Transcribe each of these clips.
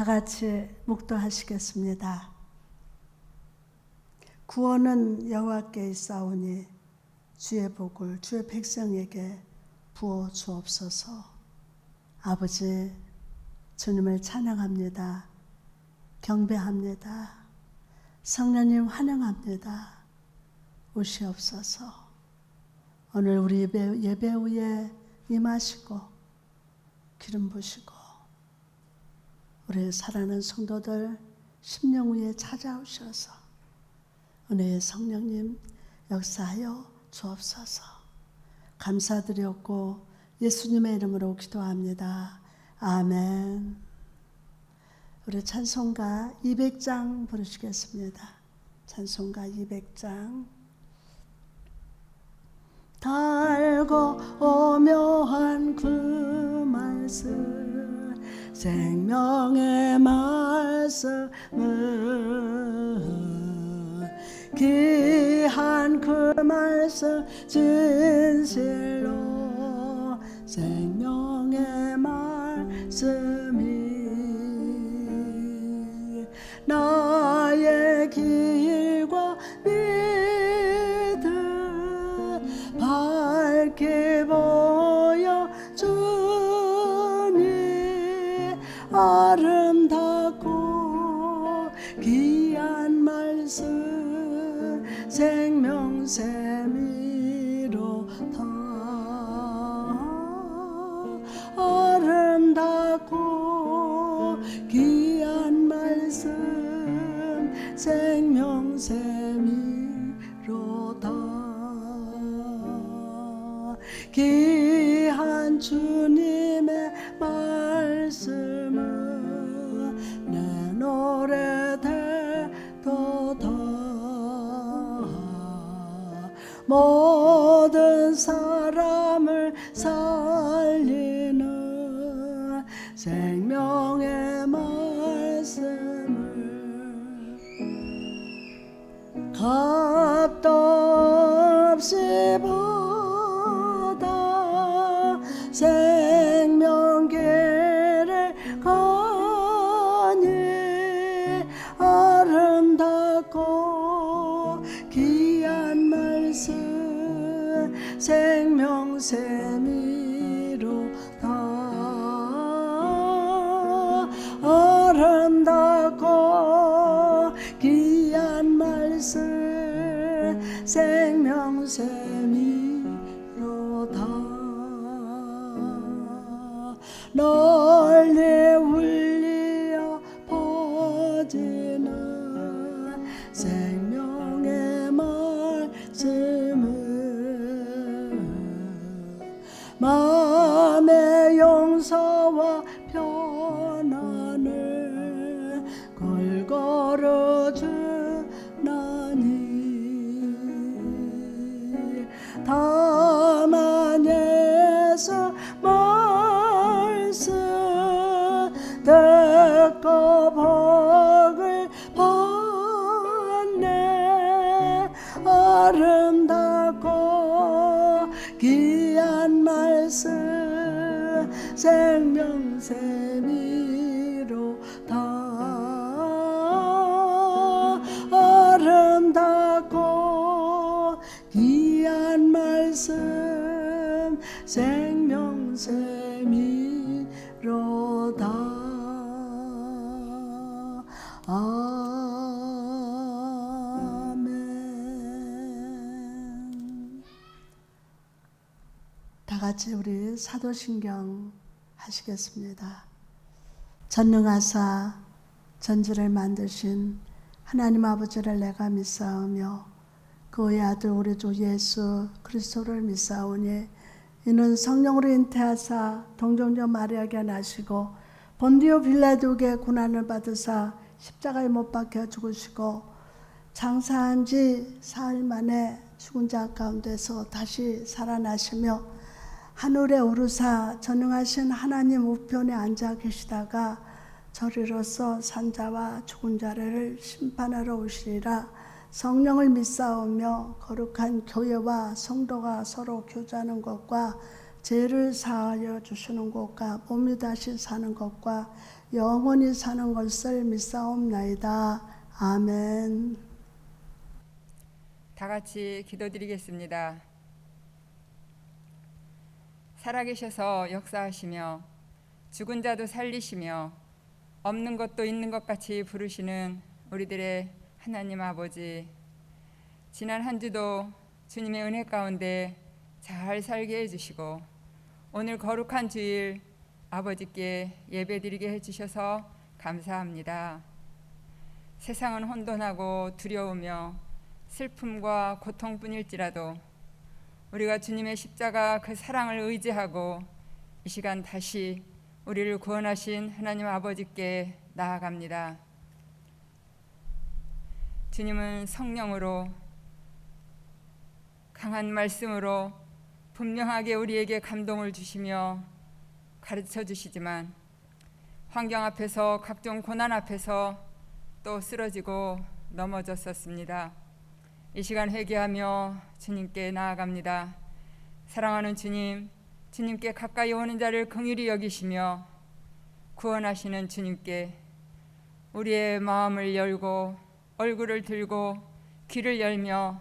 다 같이 묵도하시겠습니다. 구원은 여호와께 있사오니 주의 복을 주의 백성에게 부어 주옵소서. 아버지, 주님을 찬양합니다. 경배합니다. 성령님 환영합니다. 오시옵소서. 오늘 우리 예배 후에 임하시고 기름 부시고 우리 사랑하는 성도들 심령 위에 찾아오셔서 은혜의 성령님 역사하여 주옵소서. 감사드렸고 예수님의 이름으로 기도합니다. 아멘. 우리 찬송가 200장 부르시겠습니다. 찬송가 200장. 달고 오묘한 그 말씀 생명의 말씀은 귀한 그 말씀 진실로 생명의 말씀이 나의 길과 믿음 밝게 보여주니 아름답고 귀한 말씀 생명샘이로다. 아름답고 귀한 말씀 생명샘이로다. 귀한 주님의 말씀은 내 노래 되도다. 모든 사람을 살리는 생명의 말씀을 값도 없이 받아 생명길을 가니 아름답고 귀한 말씀 생명샘이로다. 아름답고 귀한 말씀 생명샘이로다. 널리 울리어 퍼지는 생명의 말씀은 마음의 용서와 편안을 걸걸어 주나니 다만 예수 말씀 듣고 복을 받네. 아름답고 귀한 말씀 생명샘이로다. 아름답고 귀한 말씀 생명샘이로다. 아멘. 다 같이 우리 사도신경 하시겠습니다. 전능하사 전지를 만드신 하나님 아버지를 내가 믿사오며 그의 아들 우리 주 예수 그리스도를 믿사오니 이는 성령으로 잉태하사 동정녀 마리아에게 나시고 본디오 빌라도에게 고난을 받으사 십자가에 못 박혀 죽으시고 장사한 지 사흘 만에 죽은 자 가운데서 다시 살아나시며 하늘에 오르사 전능하신 하나님 우편에 앉아 계시다가 저리로서 산자와 죽은 자를 심판하러 오시리라. 성령을 믿사오며 거룩한 교회와 성도가 서로 교제하는 것과 죄를 사하여 주시는 것과 몸이 다시 사는 것과 영원히 사는 것을 믿사옵나이다. 아멘. 다 같이 기도드리겠습니다. 살아계셔서 역사하시며 죽은 자도 살리시며 없는 것도 있는 것 같이 부르시는 우리들의 하나님 아버지, 지난 한 주도 주님의 은혜 가운데 잘 살게 해주시고 오늘 거룩한 주일 아버지께 예배드리게 해주셔서 감사합니다. 세상은 혼돈하고 두려우며 슬픔과 고통뿐일지라도 우리가 주님의 십자가 그 사랑을 의지하고 이 시간 다시 우리를 구원하신 하나님 아버지께 나아갑니다. 주님은 성령으로 강한 말씀으로 분명하게 우리에게 감동을 주시며 가르쳐 주시지만 환경 앞에서 각종 고난 앞에서 또 쓰러지고 넘어졌었습니다. 이 시간 회개하며 주님께 나아갑니다. 사랑하는 주님, 주님께 가까이 오는 자를 긍휼히 여기시며 구원하시는 주님께 우리의 마음을 열고 얼굴을 들고 귀를 열며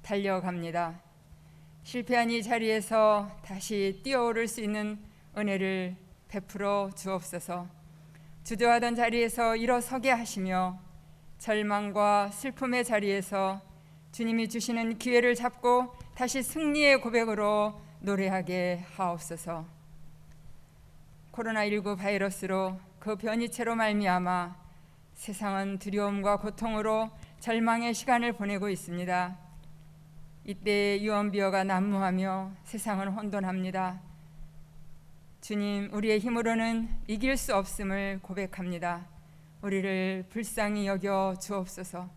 달려갑니다. 실패한 이 자리에서 다시 뛰어오를 수 있는 은혜를 베풀어 주옵소서. 주저하던 자리에서 일어서게 하시며 절망과 슬픔의 자리에서 주님이 주시는 기회를 잡고 다시 승리의 고백으로 노래하게 하옵소서. 코로나19 바이러스로 그 변이체로 말미암아 세상은 두려움과 고통으로 절망의 시간을 보내고 있습니다. 이때 유언비어가 난무하며 세상은 혼돈합니다. 주님, 우리의 힘으로는 이길 수 없음을 고백합니다. 우리를 불쌍히 여겨 주옵소서.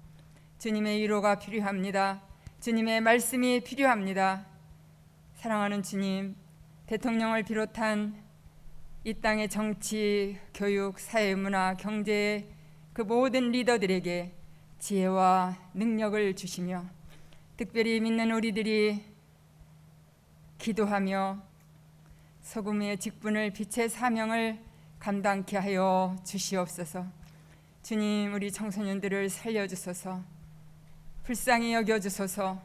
주님의 위로가 필요합니다. 주님의 말씀이 필요합니다. 사랑하는 주님, 대통령을 비롯한 이 땅의 정치, 교육, 사회, 문화, 경제의 그 모든 리더들에게 지혜와 능력을 주시며 특별히 믿는 우리들이 기도하며 소금의 직분을 빛의 사명을 감당케 하여 주시옵소서. 주님, 우리 청소년들을 살려주소서. 불쌍히 여겨주소서.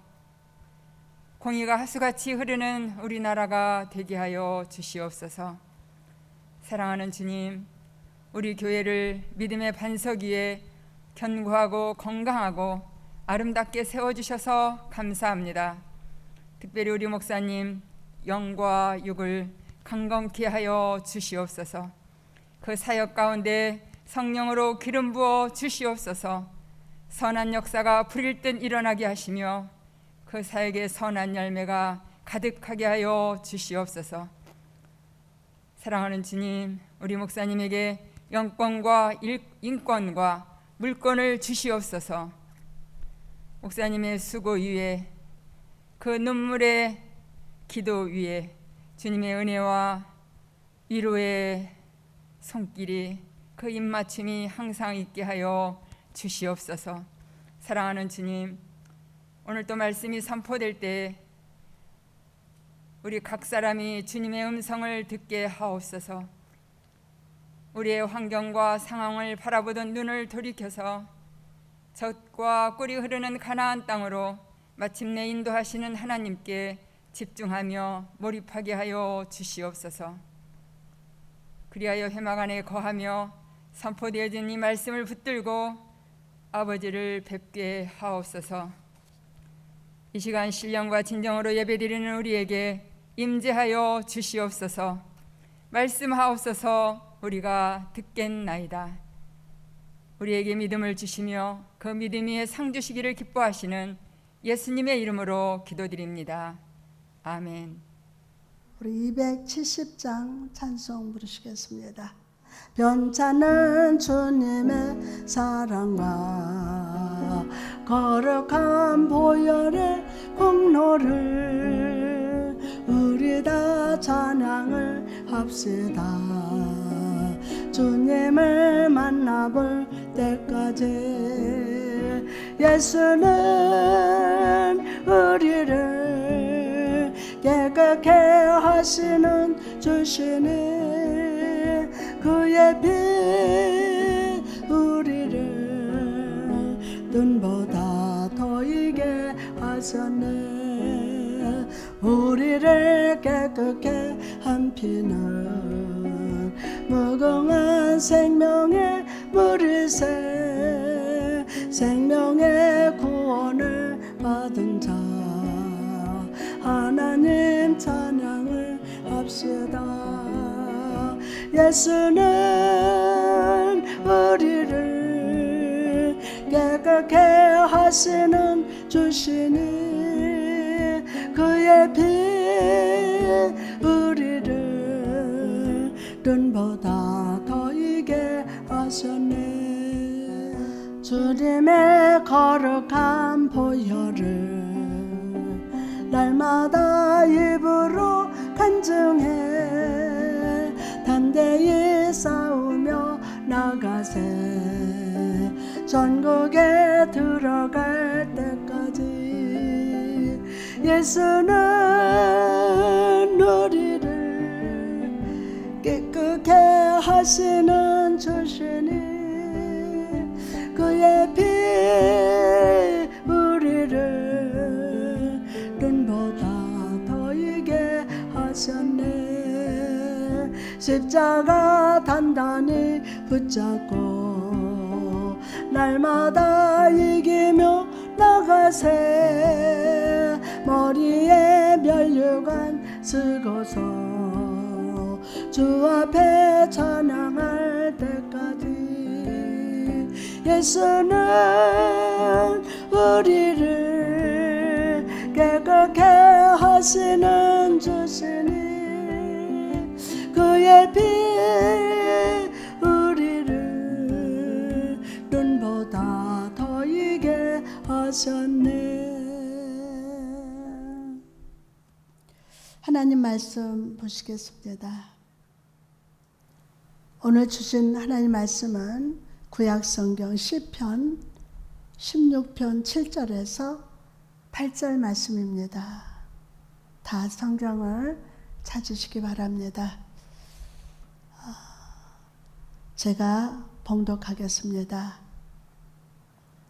공의가 하수같이 흐르는 우리나라가 되게 하여 주시옵소서. 사랑하는 주님, 우리 교회를 믿음의 반석 위에 견고하고 건강하고 아름답게 세워주셔서 감사합니다. 특별히 우리 목사님 영과 육을 강건케 하여 주시옵소서. 그 사역 가운데 성령으로 기름 부어 주시옵소서. 선한 역사가 불일 듯 일어나게 하시며 그 사역의 선한 열매가 가득하게 하여 주시옵소서. 사랑하는 주님, 우리 목사님에게 영권과 인권과 물권을 주시옵소서. 목사님의 수고 위에 그 눈물의 기도 위에 주님의 은혜와 위로의 손길이 그 입맞춤이 항상 있게 하여 주시옵소서. 사랑하는 주님, 오늘 또 말씀이 선포될 때 우리 각 사람이 주님의 음성을 듣게 하옵소서. 우리의 환경과 상황을 바라보던 눈을 돌이켜서 젖과 꿀이 흐르는 가나안 땅으로 마침내 인도하시는 하나님께 집중하며 몰입하게 하여 주시옵소서. 그리하여 회막 안에 거하며 선포되어진 이 말씀을 붙들고 아버지를 뵙게 하옵소서. 이 시간 신령과 진정으로 예배드리는 우리에게 임재하여 주시옵소서. 말씀하옵소서. 우리가 듣겠나이다. 우리에게 믿음을 주시며 그 믿음 위에 상 주시기를 기뻐하시는 예수님의 이름으로 기도드립니다. 아멘. 우리 270장 찬송 부르시겠습니다. 변찮은 주님의 사랑과 거룩한 보혈의 공로를 우리 다 찬양을 합시다. 주님을 만나볼 때까지 예수는 우리를 깨끗 깨끗게 하시는 주시니 그의 빛 우리를 눈보다 더이게 하셨네. 우리를 깨끗게 한 피는 무궁한 생명의 물이세. 생명의 구원을 받은 자 하나님 찬양을 합시다. 예수는 우리를 깨끗게 하시는 주시니 그의 피 우리를 눈보다 더이게 하셨네. 주님의 거룩한 보혈을 날마다 입으로 간증해 담대히 싸우며 나가세. 전국에 들어갈 때까지 예수는 우리를 깨끗게 하시는 주시니 그의 피 우리를 눈보다 더이게 하셨네. 십자가 단단히 붙잡고 날마다 이기며 나가세. 머리에 면류관 쓰고서 주 앞에 찬양할 때까지 예수는 우리를 깨끗게 하시는 주시니 그의 피 우리를 눈보다 더이게 하셨네. 하나님 말씀 보시겠습니다. 오늘 주신 하나님 말씀은 구약성경 시편 16편 7절에서 8절 말씀입니다. 다 성경을 찾으시기 바랍니다. 제가 봉독하겠습니다.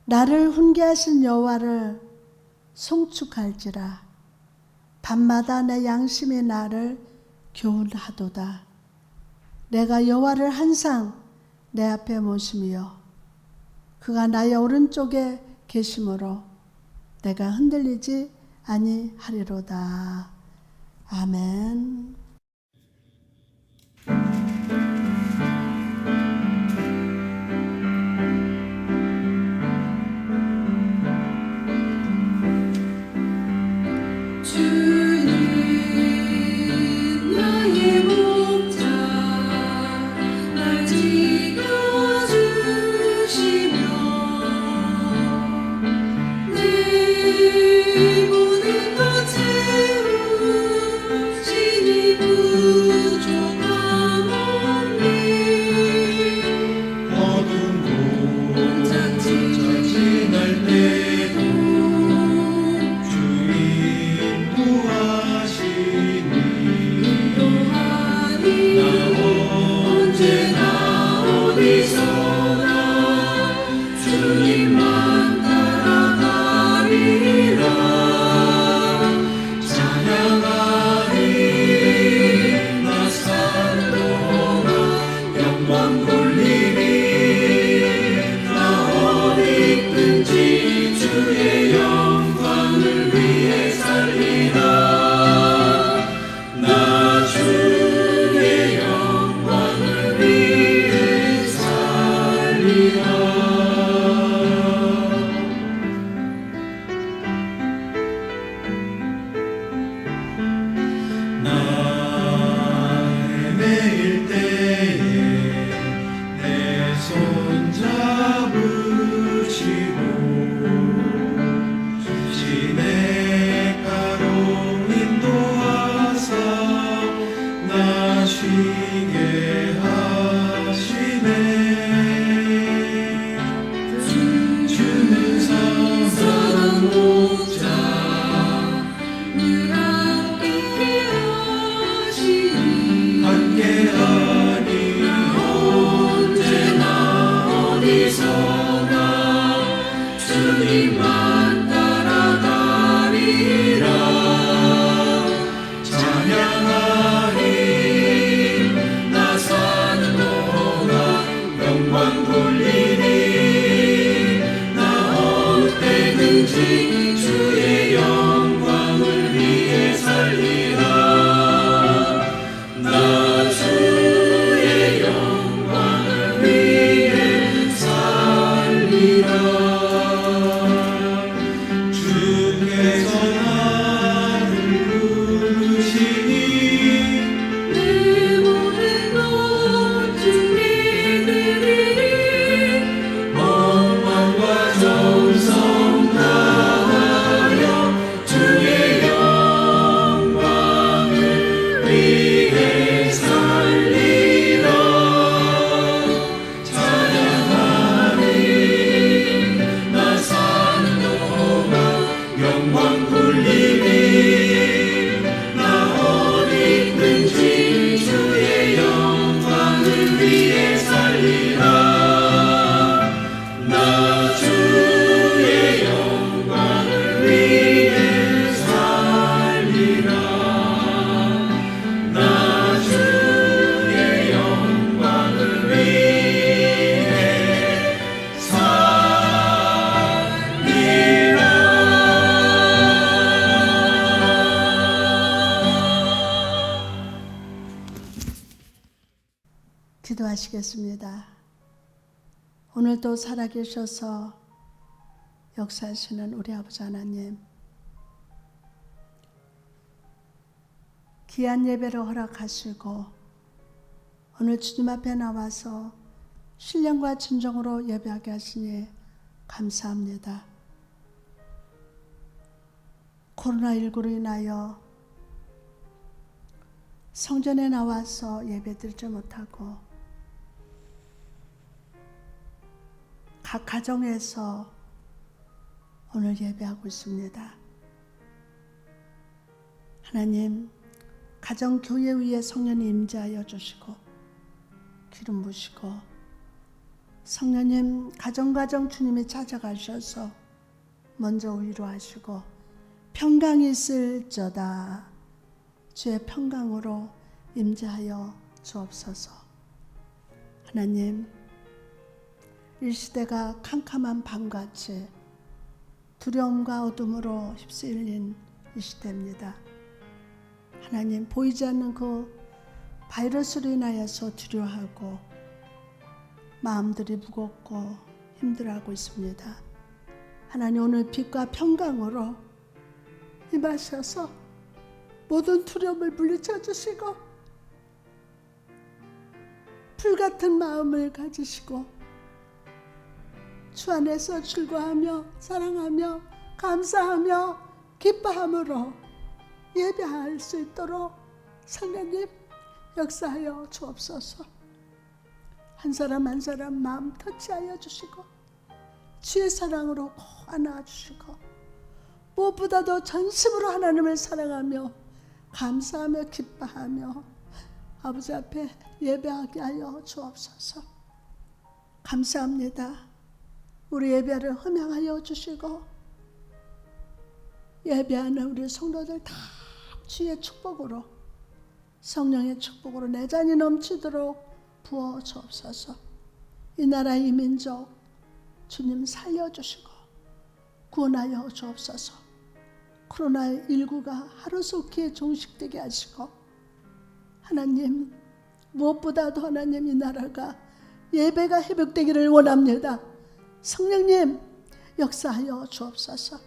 나를 훈계하신 여호와를 송축할지라. 밤마다 내 양심이 나를 교훈하도다. 내가 여호와를 항상 내 앞에 모시며 그가 나의 오른쪽에 계심으로 내가 흔들리지 아니하리로다. 아멘. 기도하시겠습니다. 오늘도 살아계셔서 역사하시는 우리 아버지 하나님, 귀한 예배를 허락하시고 오늘 주님 앞에 나와서 신령과 진정으로 예배하게 하시니 감사합니다. 코로나19로 인하여 성전에 나와서 예배드리지 못하고 각 가정에서 오늘 예배하고 있습니다. 하나님, 가정교회 위에 성령이 임재하여 주시고 기름 부으시고 성령님 가정가정 주님이 찾아가셔서 먼저 위로하시고 평강이 있을저다 주의 평강으로 임재하여 주옵소서. 하나님, 이 시대가 캄캄한 밤같이 두려움과 어둠으로 휩쓸린 이 시대입니다. 하나님, 보이지 않는 그 바이러스로 인하여서 두려워하고 마음들이 무겁고 힘들어하고 있습니다. 하나님, 오늘 빛과 평강으로 임하셔서 모든 두려움을 물리쳐 주시고 불같은 마음을 가지시고 주 안에서 즐거워하며 사랑하며 감사하며 기뻐함으로 예배할 수 있도록 성령님 역사하여 주옵소서. 한 사람 한 사람 마음 터치하여 주시고 주의 사랑으로 꼭 안아주시고 무엇보다도 전심으로 하나님을 사랑하며 감사하며 기뻐하며 아버지 앞에 예배하게 하여 주옵소서. 감사합니다. 우리 예배를 흠양하여 주시고 예배하는 우리 성도들 다 주의 축복으로 성령의 축복으로 내 잔이 넘치도록 부어 주옵소서. 이 나라 이 민족 주님 살려주시고 구원하여 주옵소서. 코로나19가 하루속히 종식되게 하시고 하나님, 무엇보다도 하나님, 이 나라가 예배가 회복되기를 원합니다. 성령님 역사하여 주옵소서.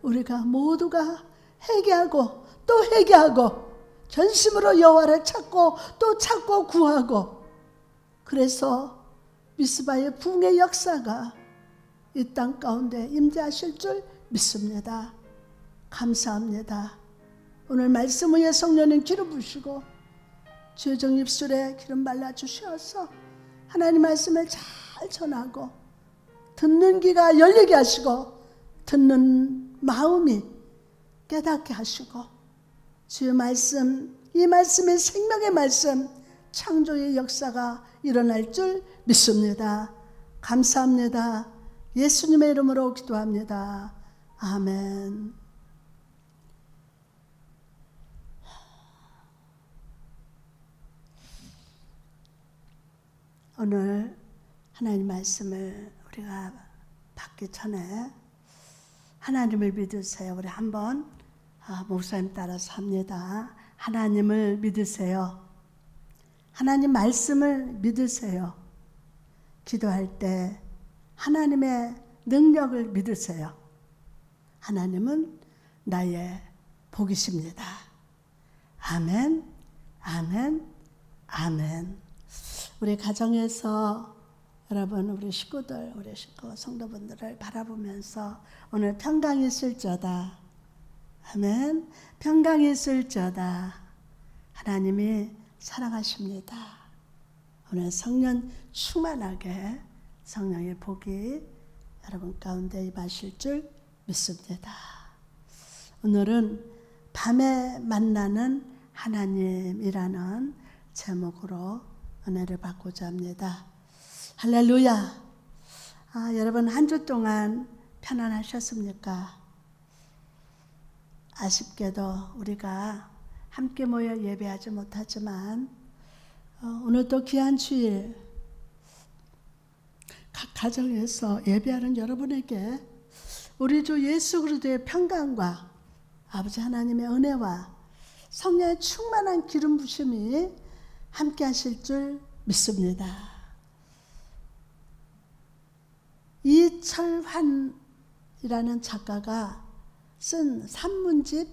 우리가 모두가 회개하고 또 회개하고 전심으로 여호와를 찾고 또 찾고 구하고, 그래서 미스바의 부흥의 역사가 이 땅 가운데 임재하실 줄 믿습니다. 감사합니다. 오늘 말씀 위에 성령님 기름 부으시고 주의 종 입술에 기름 발라주셔서 하나님 말씀을 잘 전하고 듣는 귀가 열리게 하시고 듣는 마음이 깨닫게 하시고 주의 말씀, 이 말씀이 생명의 말씀, 창조의 역사가 일어날 줄 믿습니다. 감사합니다. 예수님의 이름으로 기도합니다. 아멘. 오늘 하나님 말씀을 우리가 받기 전에 하나님을 믿으세요. 우리 한번 목사님 따라서 합니다. 하나님을 믿으세요. 하나님 말씀을 믿으세요. 기도할 때 하나님의 능력을 믿으세요. 하나님은 나의 복이십니다. 아멘, 아멘, 아멘. 우리 가정에서 여러분, 우리 식구들, 우리 식구 성도분들을 바라보면서 오늘 평강이 있을저다. 아멘. 평강이 있을저다. 하나님이 사랑하십니다. 오늘 성령 충만하게 성령의 복이 여러분 가운데 임하실 줄 믿습니다. 오늘은 밤에 만나는 하나님이라는 제목으로 은혜를 받고자 합니다. 할렐루야. 여러분 한 주 동안 편안하셨습니까? 아쉽게도 우리가 함께 모여 예배하지 못하지만 오늘도 귀한 주일 각 가정에서 예배하는 여러분에게 우리 주 예수 그리스도의 평강과 아버지 하나님의 은혜와 성령의 충만한 기름 부심이 함께 하실 줄 믿습니다. 이철환이라는 작가가 쓴 산문집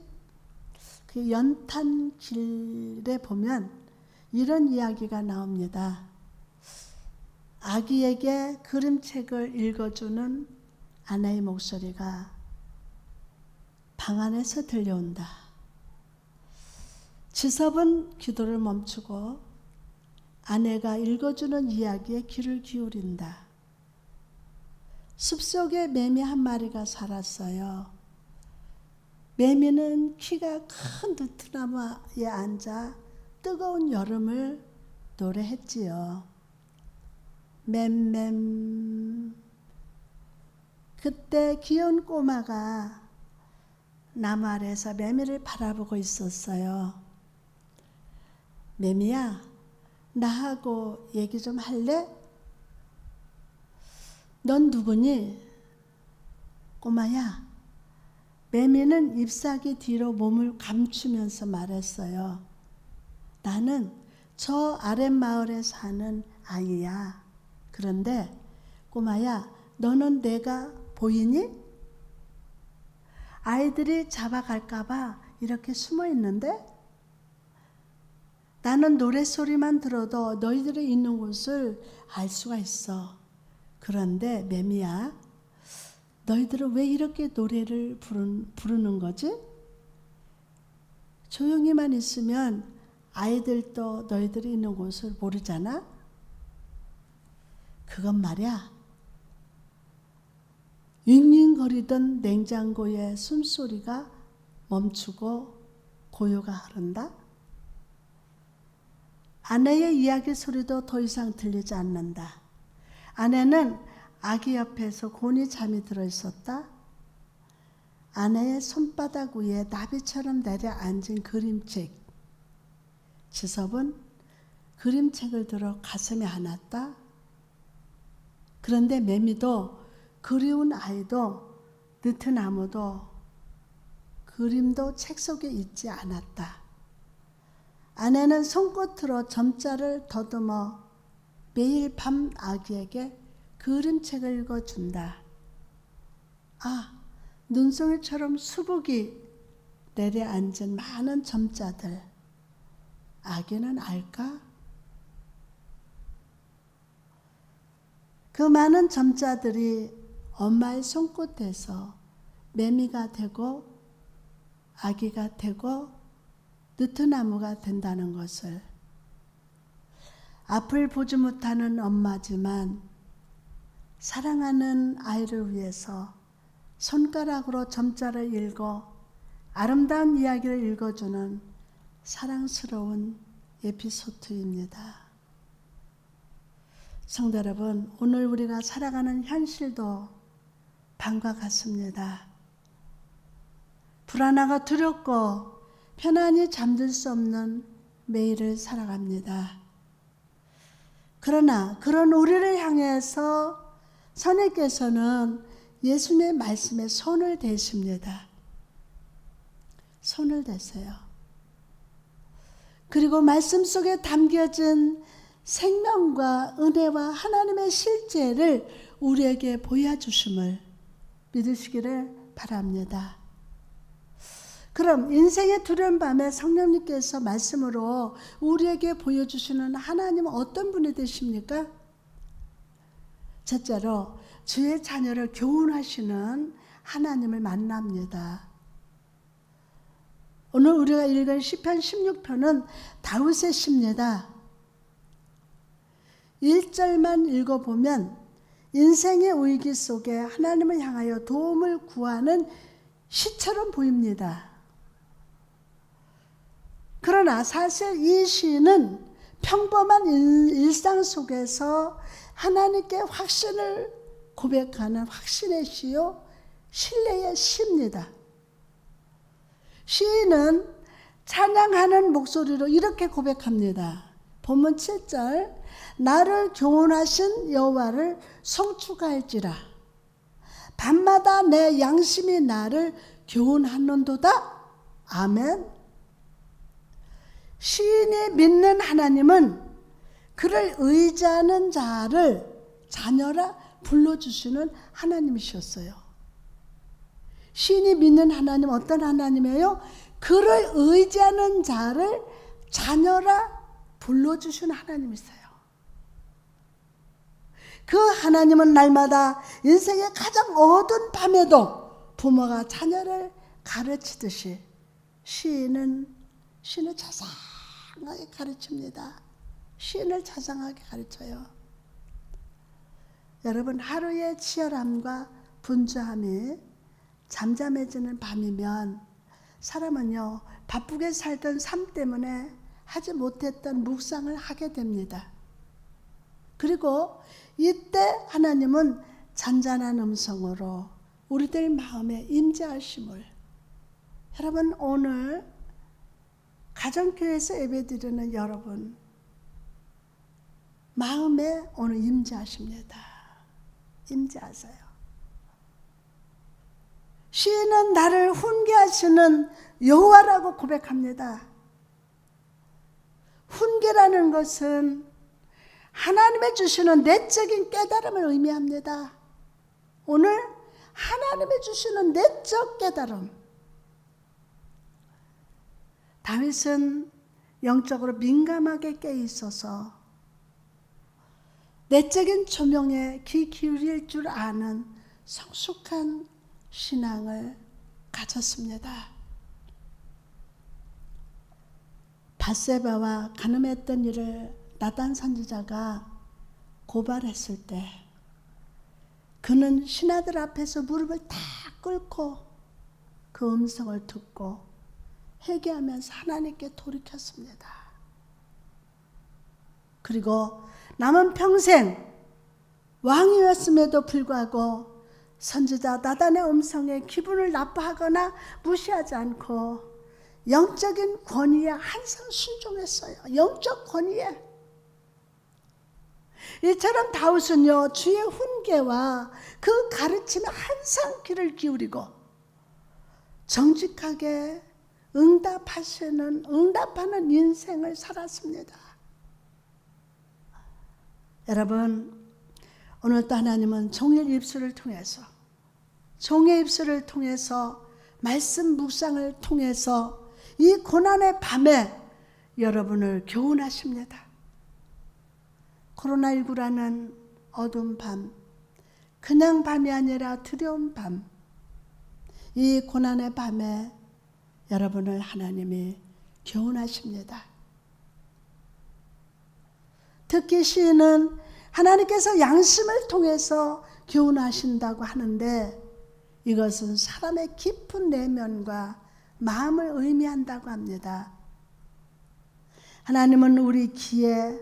그 연탄길에 보면 이런 이야기가 나옵니다. 아기에게 그림책을 읽어주는 아내의 목소리가 방 안에서 들려온다. 지섭은 기도를 멈추고 아내가 읽어주는 이야기에 귀를 기울인다. 숲속에 매미 한 마리가 살았어요. 매미는 키가 큰 느티나무에 앉아 뜨거운 여름을 노래했지요. 맴맴. 그때 귀여운 꼬마가 나무 아래에서 매미를 바라보고 있었어요. 매미야, 나하고 얘기 좀 할래? 넌 누구니? 꼬마야. 매미는 잎사귀 뒤로 몸을 감추면서 말했어요. 나는 저 아랫마을에 사는 아이야. 그런데 꼬마야, 너는 내가 보이니? 아이들이 잡아갈까봐 이렇게 숨어 있는데? 나는 노랫소리만 들어도 너희들이 있는 곳을 알 수가 있어. 그런데 매미야, 너희들은 왜 이렇게 노래를 부르는 거지? 조용히만 있으면 아이들도 너희들이 있는 곳을 모르잖아? 그건 말이야, 윙윙거리던 냉장고의 숨소리가 멈추고 고요가 흐른다? 아내의 이야기 소리도 더 이상 들리지 않는다. 아내는 아기 옆에서 곤히 잠이 들어 있었다. 아내의 손바닥 위에 나비처럼 내려앉은 그림책. 지섭은 그림책을 들어 가슴에 안았다. 그런데 매미도 그리운 아이도 느티나무도 그림도 책 속에 있지 않았다. 아내는 손끝으로 점자를 더듬어 매일 밤 아기에게 그림책을 읽어준다. 아, 눈송이처럼 수북이 내려앉은 많은 점자들. 아기는 알까? 그 많은 점자들이 엄마의 손끝에서 매미가 되고 아기가 되고 느티나무가 된다는 것을. 앞을 보지 못하는 엄마지만 사랑하는 아이를 위해서 손가락으로 점자를 읽어 아름다운 이야기를 읽어주는 사랑스러운 에피소드입니다. 성도 여러분, 오늘 우리가 살아가는 현실도 밤과 같습니다. 불안하고 두렵고 편안히 잠들 수 없는 매일을 살아갑니다. 그러나 그런 우리를 향해서 선생님께서는 예수님의 말씀에 손을 대십니다. 손을 대세요. 그리고 말씀 속에 담겨진 생명과 은혜와 하나님의 실제를 우리에게 보여주심을 믿으시기를 바랍니다. 그럼 인생의 두려운 밤에 성령님께서 말씀으로 우리에게 보여주시는 하나님은 어떤 분이 되십니까? 첫째로 주의 자녀를 교훈하시는 하나님을 만납니다. 오늘 우리가 읽은 시편 16편은 다윗의 시입니다. 1절만 읽어보면 인생의 위기 속에 하나님을 향하여 도움을 구하는 시처럼 보입니다. 그러나 사실 이 시는 평범한 일상 속에서 하나님께 확신을 고백하는 확신의 시요, 신뢰의 시입니다. 시인은 찬양하는 목소리로 이렇게 고백합니다. 본문 7절, 나를 교훈하신 여호와를 송축할지라. 밤마다 내 양심이 나를 교훈하는도다. 아멘. 시인이 믿는 하나님은 그를 의지하는 자를 자녀라 불러주시는 하나님이셨어요. 시인이 믿는 하나님 어떤 하나님이에요? 그를 의지하는 자를 자녀라 불러주시는 하나님이세요. 그 하나님은 날마다 인생의 가장 어두운 밤에도 부모가 자녀를 가르치듯이 시인을 자상하게 가르칩니다. 시인을 자상하게 가르쳐요. 여러분, 하루의 치열함과 분주함이 잠잠해지는 밤이면 사람은요, 바쁘게 살던 삶 때문에 하지 못했던 묵상을 하게 됩니다. 그리고 이때 하나님은 잔잔한 음성으로 우리들 마음에 임재하심을, 여러분, 오늘 가정교회에서 예배드리는 여러분 마음에 오늘 임재하십니다. 임재하세요. 시인은 나를 훈계하시는 여호와라고 고백합니다. 훈계라는 것은 하나님의 주시는 내적인 깨달음을 의미합니다. 오늘 하나님의 주시는 내적 깨달음. 다윗은 영적으로 민감하게 깨 있어서 내적인 조명에 귀 기울일 줄 아는 성숙한 신앙을 가졌습니다. 밧세바와 간음했던 일을 나단 선지자가 고발했을 때 그는 신하들 앞에서 무릎을 다 꿇고 그 음성을 듣고 회개하면서 하나님께 돌이켰습니다. 그리고 남은 평생 왕이었음에도 불구하고 선지자 나단의 음성에 기분을 나빠하거나 무시하지 않고 영적인 권위에 항상 순종했어요. 영적 권위에. 이처럼 다윗은요, 주의 훈계와 그 가르침에 항상 귀를 기울이고 정직하게 응답하는 인생을 살았습니다. 여러분, 오늘도 하나님은 종의 입술을 통해서 말씀 묵상을 통해서 이 고난의 밤에 여러분을 교훈하십니다. 코로나19라는 어두운 밤, 그냥 밤이 아니라 두려운 밤, 이 고난의 밤에 여러분을 하나님이 교훈하십니다. 특히 시인은 하나님께서 양심을 통해서 교훈하신다고 하는데 이것은 사람의 깊은 내면과 마음을 의미한다고 합니다. 하나님은 우리 귀에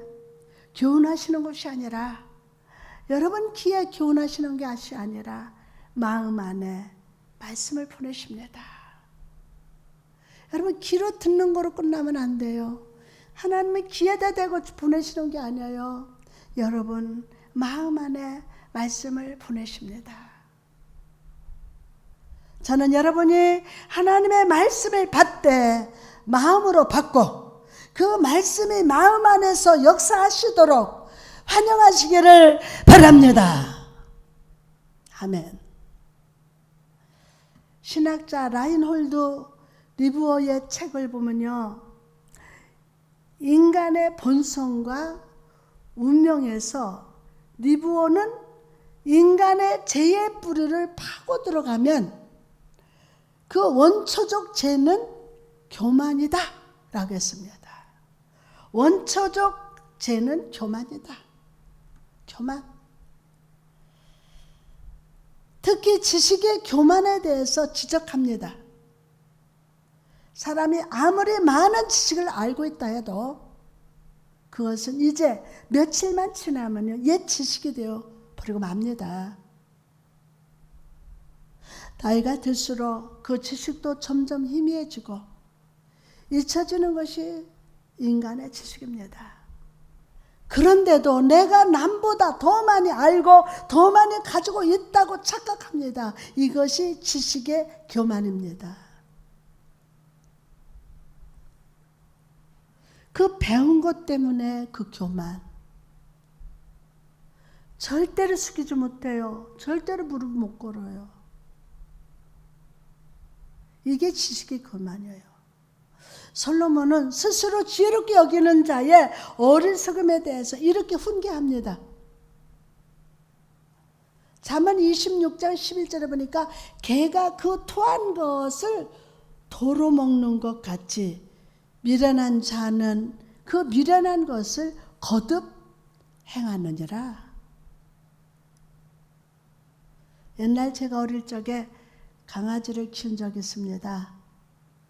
교훈하시는 것이 아니라, 여러분 귀에 교훈하시는 것이 아니라 마음 안에 말씀을 보내십니다. 여러분, 귀로 듣는 거로 끝나면 안 돼요. 하나님은 귀에다 대고 보내시는 게 아니에요. 여러분 마음 안에 말씀을 보내십니다. 저는 여러분이 하나님의 말씀을 받되 마음으로 받고 그 말씀이 마음 안에서 역사하시도록 환영하시기를 바랍니다. 아멘. 신학자 라인홀드 리부어의 책을 보면요, 인간의 본성과 운명에서 리부어는 인간의 죄의 뿌리를 파고 들어가면 그 원초적 죄는 교만이다 라고 했습니다. 원초적 죄는 교만이다. 교만. 특히 지식의 교만에 대해서 지적합니다. 사람이 아무리 많은 지식을 알고 있다 해도 그것은 이제 며칠만 지나면요, 옛 지식이 되어 버리고 맙니다. 나이가 들수록 그 지식도 점점 희미해지고 잊혀지는 것이 인간의 지식입니다. 그런데도 내가 남보다 더 많이 알고 더 많이 가지고 있다고 착각합니다. 이것이 지식의 교만입니다. 그 배운 것 때문에 그 교만. 절대로 숙이지 못해요. 절대로 무릎 못 꿇어요. 이게 지식의 그만이에요. 솔로몬은 스스로 지혜롭게 여기는 자의 어리석음에 대해서 이렇게 훈계합니다. 잠언 26장 11절에 보니까 개가 그 토한 것을 도로 먹는 것 같이 미련한 자는 그 미련한 것을 거듭 행하느니라. 옛날 제가 어릴 적에 강아지를 키운 적이 있습니다.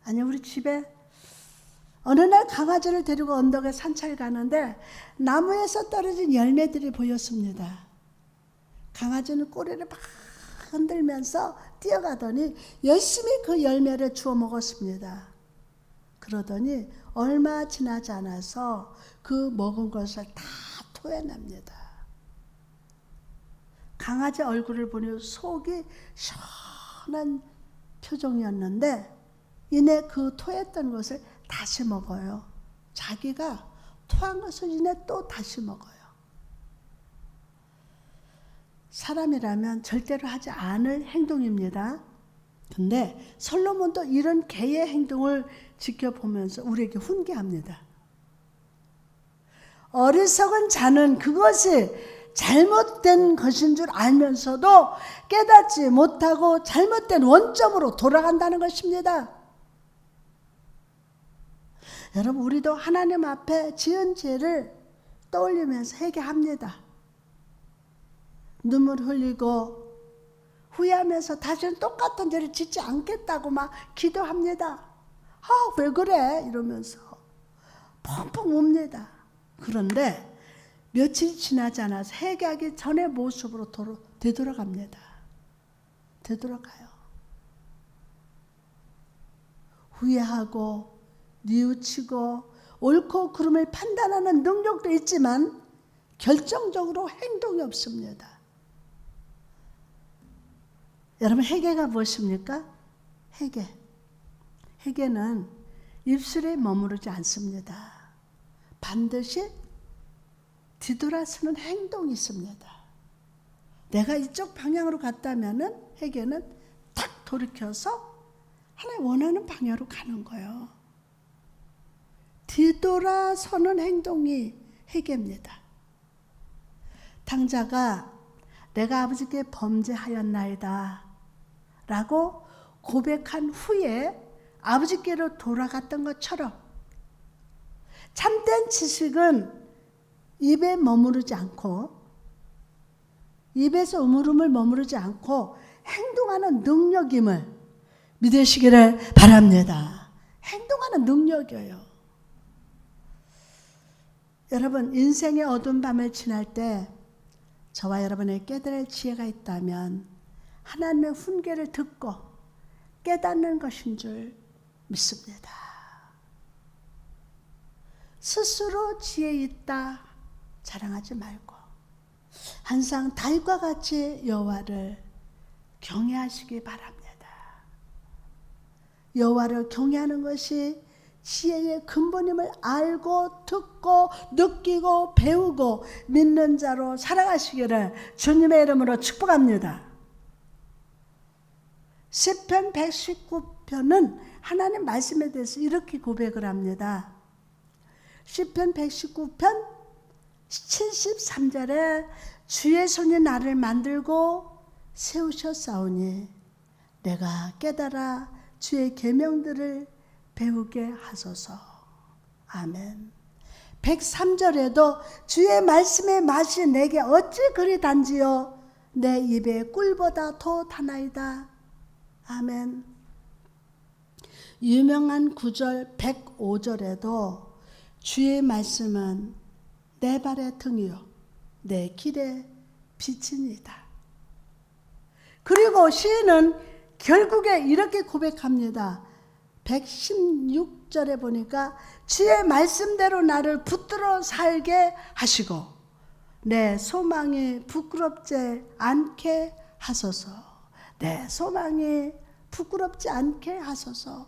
아니 우리 집에 어느 날 강아지를 데리고 언덕에 산책을 가는데 나무에서 떨어진 열매들이 보였습니다. 강아지는 꼬리를 막 흔들면서 뛰어가더니 열심히 그 열매를 주워 먹었습니다. 그러더니 얼마 지나지 않아서 그 먹은 것을 다 토해냅니다. 강아지 얼굴을 보니 속이 시원한 표정이었는데 이내 그 토했던 것을 다시 먹어요. 자기가 토한 것을 이내 또 다시 먹어요. 사람이라면 절대로 하지 않을 행동입니다. 근데 솔로몬도 이런 개의 행동을 지켜보면서 우리에게 훈계합니다. 어리석은 자는 그것이 잘못된 것인 줄 알면서도 깨닫지 못하고 잘못된 원점으로 돌아간다는 것입니다. 여러분 우리도 하나님 앞에 지은 죄를 떠올리면서 회개합니다. 눈물 흘리고 후회하면서 다시는 똑같은 죄를 짓지 않겠다고 막 기도합니다. 왜 그래? 이러면서 펑펑 웁니다. 그런데 며칠 지나지 않아서 회개하기 전의 모습으로 되돌아갑니다. 되돌아가요. 후회하고 뉘우치고 옳고 그름을 판단하는 능력도 있지만 결정적으로 행동이 없습니다. 여러분 회개가 무엇입니까? 회개는 입술에 머무르지 않습니다. 반드시 뒤돌아서는 행동이 있습니다. 내가 이쪽 방향으로 갔다면은 회개는 탁 돌이켜서 하나님 원하는 방향으로 가는 거예요. 뒤돌아서는 행동이 회개입니다. 탕자가 내가 아버지께 범죄하였나이다 라고 고백한 후에 아버지께로 돌아갔던 것처럼 참된 지식은 입에 머무르지 않고 입에서 우물우물 머무르지 않고 행동하는 능력임을 믿으시기를 바랍니다. 행동하는 능력이에요. 여러분 인생의 어두운 밤을 지날 때 저와 여러분의 깨달을 지혜가 있다면 하나님의 훈계를 듣고 깨닫는 것인 줄 믿습니다. 스스로 지혜 있다 자랑하지 말고 항상 다윗과 같이 여호와를 경외하시기 바랍니다. 여호와를 경외하는 것이 지혜의 근본임을 알고 듣고 느끼고 배우고 믿는 자로 살아가시기를 주님의 이름으로 축복합니다. 시편 119편은 하나님 말씀에 대해서 이렇게 고백을 합니다. 시편 119편 73절에 주의 손이 나를 만들고 세우셨사오니 내가 깨달아 주의 계명들을 배우게 하소서. 아멘. 103절에도 주의 말씀의 맛이 내게 어찌 그리 단지요 내 입에 꿀보다 더 다나이다. 아멘. 유명한 구절 105절에도 주의 말씀은 내 발의 등이요 내 길의 빛이니이다. 그리고 시인은 결국에 이렇게 고백합니다. 116절에 보니까 주의 말씀대로 나를 붙들어 살게 하시고 내 소망이 부끄럽지 않게 하소서. 내 소망이 부끄럽지 않게 하소서.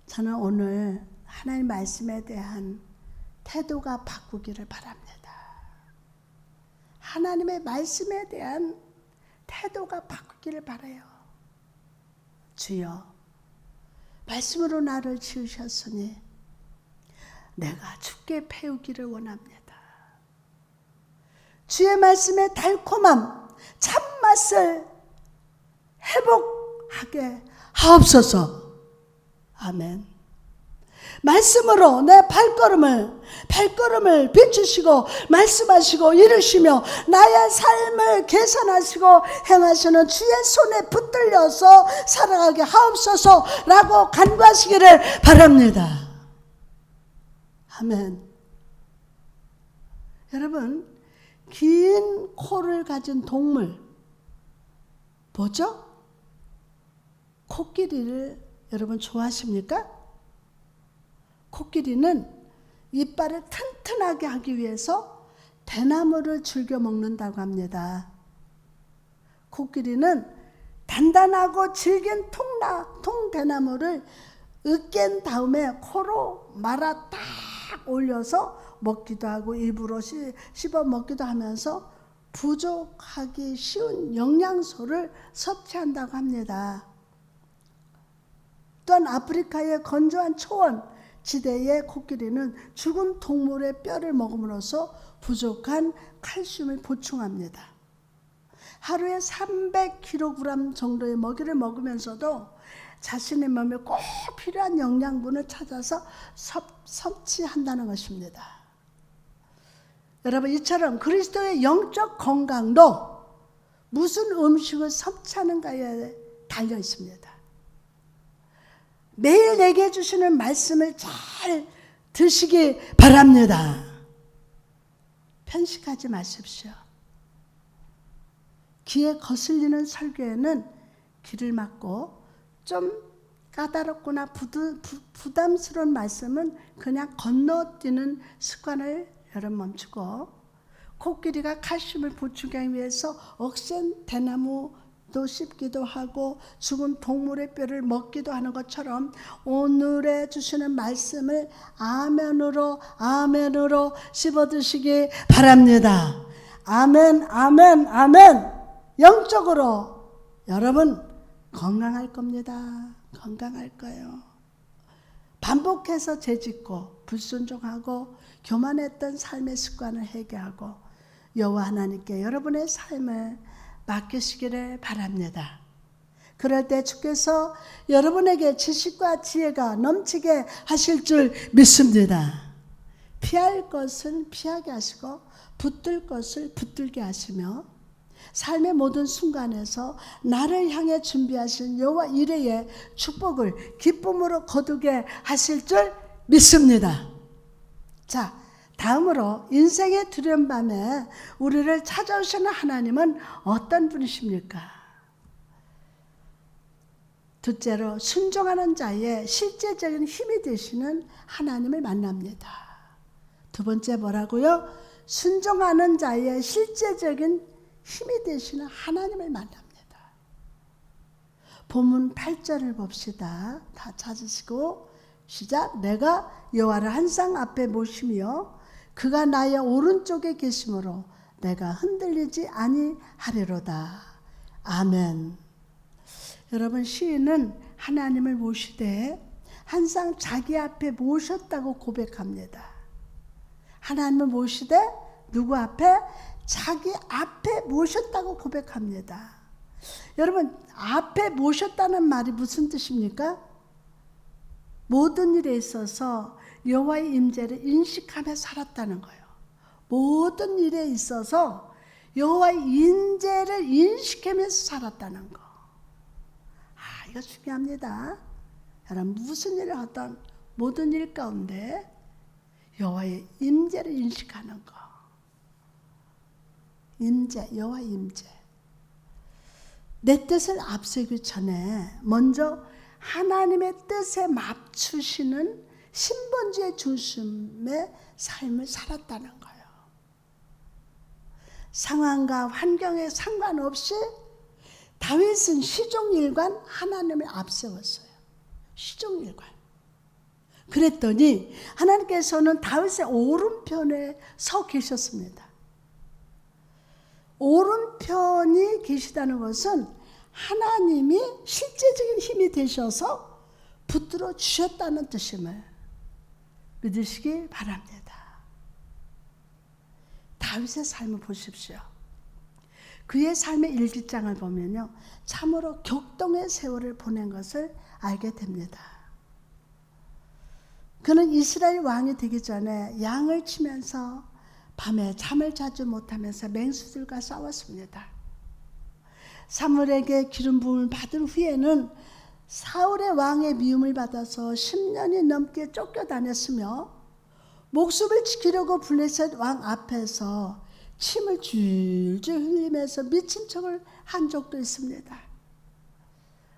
저는 오늘 하나님 말씀에 대한 태도가 바꾸기를 바랍니다. 하나님의 말씀에 대한 태도가 바뀌기를 바라요. 주여, 말씀으로 나를 지으셨으니 내가 주께 배우기를 원합니다. 주의 말씀의 달콤함, 참맛을 회복하게 하옵소서. 아멘. 말씀으로 내 발걸음을 비추시고 말씀하시고 이루시며 나의 삶을 개선하시고 행하시는 주의 손에 붙들려서 살아가게 하옵소서라고 간구하시기를 바랍니다. 아멘. 여러분, 긴 코를 가진 동물 뭐죠? 코끼리를 여러분 좋아하십니까? 코끼리는 이빨을 튼튼하게 하기 위해서 대나무를 즐겨 먹는다고 합니다. 코끼리는 단단하고 질긴 통대나무를 으깬 다음에 코로 말아 딱 올려서 먹기도 하고 입으로 씹어 먹기도 하면서 부족하기 쉬운 영양소를 섭취한다고 합니다. 또한 아프리카의 건조한 초원 지대의 코끼리는 죽은 동물의 뼈를 먹음으로써 부족한 칼슘을 보충합니다. 하루에 300kg 정도의 먹이를 먹으면서도 자신의 몸에 꼭 필요한 영양분을 찾아서 섭취한다는 것입니다. 여러분, 이처럼 그리스도의 영적 건강도 무슨 음식을 섭취하는가에 달려 있습니다. 매일 내게 주시는 말씀을 잘 드시기 바랍니다. 편식하지 마십시오. 귀에 거슬리는 설교에는 귀를 막고 좀 까다롭거나 부담스러운 말씀은 그냥 건너뛰는 습관을 여러분 멈추고, 코끼리가 칼슘을 보충하기 위해서 억센 대나무도 씹기도 하고 죽은 동물의 뼈를 먹기도 하는 것처럼 오늘에 주시는 말씀을 아멘으로 씹어드시기 바랍니다. 아멘, 아멘, 아멘. 영적으로 여러분 건강할 겁니다. 건강할 거예요. 반복해서 죄짓고 불순종하고 교만했던 삶의 습관을 해결하고 여호와 하나님께 여러분의 삶을 맡기시기를 바랍니다. 그럴 때 주께서 여러분에게 지식과 지혜가 넘치게 하실 줄 믿습니다. 피할 것은 피하게 하시고 붙들 것을 붙들게 하시며 삶의 모든 순간에서 나를 향해 준비하신 여호와 이레의 축복을 기쁨으로 거두게 하실 줄 믿습니다. 자, 다음으로 인생의 두려운 밤에 우리를 찾아오시는 하나님은 어떤 분이십니까? 둘째로 순종하는 자의 실제적인 힘이 되시는 하나님을 만납니다. 두 번째 뭐라고요? 순종하는 자의 실제적인 힘이 되시는 하나님을 만납니다. 본문 8절을 봅시다. 다 찾으시고 시작. 내가 여호와를 한상 앞에 모시며 그가 나의 오른쪽에 계심으로 내가 흔들리지 아니하리로다. 아멘. 여러분, 시인은 하나님을 모시되 항상 자기 앞에 모셨다고 고백합니다. 하나님을 모시되 누구 앞에? 자기 앞에 모셨다고 고백합니다. 여러분, 앞에 모셨다는 말이 무슨 뜻입니까? 모든 일에 있어서 여호와의 임재를 인식하며 살았다는 거예요. 모든 일에 있어서 여호와의 임재를 인식하면서 살았다는 거. 이거 중요합니다. 여러분, 무슨 일을 하든 모든 일 가운데 여호와의 임재를 인식하는 거. 임재, 여호와의 임재. 내 뜻을 앞세우기 전에 먼저 하나님의 뜻에 맞추시는 신본주의 중심의 삶을 살았다는 거예요. 상황과 환경에 상관없이 다윗은 시종일관 하나님을 앞세웠어요. 시종일관. 그랬더니 하나님께서는 다윗의 오른편에 서 계셨습니다. 오른편이 계시다는 것은 하나님이 실제적인 힘이 되셔서 붙들어 주셨다는 뜻임을 믿으시기 바랍니다. 다윗의 삶을 보십시오. 그의 삶의 일기장을 보면요, 참으로 격동의 세월을 보낸 것을 알게 됩니다. 그는 이스라엘 왕이 되기 전에 양을 치면서 밤에 잠을 자주 못하면서 맹수들과 싸웠습니다. 사무엘에게 기름 부음을 받은 후에는 사울의 왕의 미움을 받아서 10년이 넘게 쫓겨다녔으며 목숨을 지키려고 블레셋 왕 앞에서 침을 줄줄 흘리면서 미친 척을 한 적도 있습니다.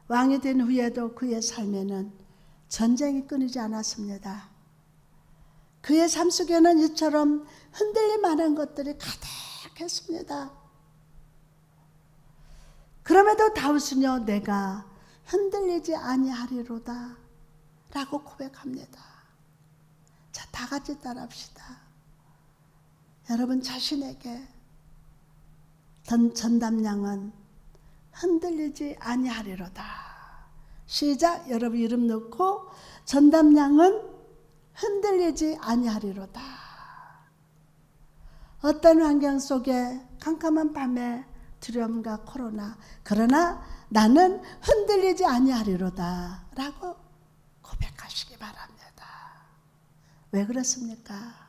왕이 된 후에도 그의 삶에는 전쟁이 끊이지 않았습니다. 그의 삶 속에는 이처럼 흔들릴 만한 것들이 가득했습니다. 그럼에도 다윗은요, 내가 흔들리지 아니하리로다 라고 고백합니다. 자, 다 같이 따라합시다. 여러분 자신에게 전담량은 흔들리지 아니하리로다. 시작. 여러분 이름 넣고 전담량은 흔들리지 아니하리로다. 어떤 환경 속에 캄캄한 밤에 두려움과 코로나, 그러나 나는 흔들리지 아니하리로다 라고 고백하시기 바랍니다. 왜 그렇습니까?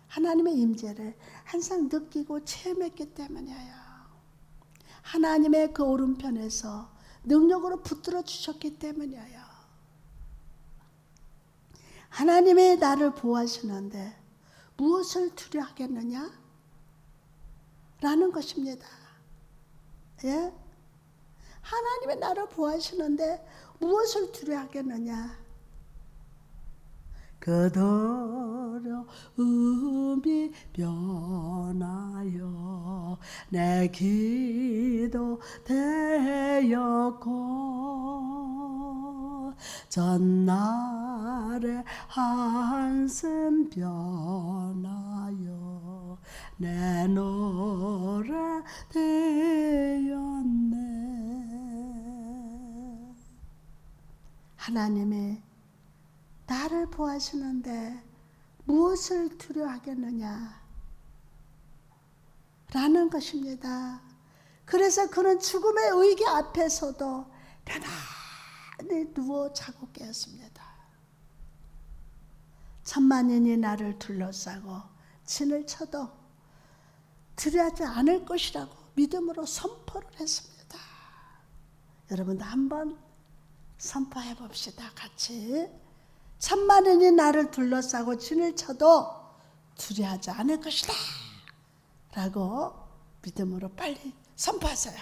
하나님의 임재를 항상 느끼고 체험했기 때문이에요. 하나님의 그 오른편에서 능력으로 붙들어 주셨기 때문이에요. 하나님이 나를 보호하시는데 무엇을 두려워하겠느냐? 라는 것입니다. 예? 하나님이 나를 보호하시는데 무엇을 두려워하겠느냐? 그 두려움이 변하여 내 기도 되었고 전날의 한숨 변하여 내 노래 되었네. 하나님의 나를 보호하시는데 무엇을 두려워하겠느냐 라는 것입니다. 그래서 그는 죽음의 의기 앞에서도 편안히 누워 자고 깨었습니다. 천만인이 나를 둘러싸고 진을 쳐도 두려워하지 않을 것이라고 믿음으로 선포를 했습니다. 여러분도 한번 선포해 봅시다. 같이. 천만인이 나를 둘러싸고 진을 쳐도 두려워하지 않을 것이다 라고 믿음으로 빨리 선포하세요.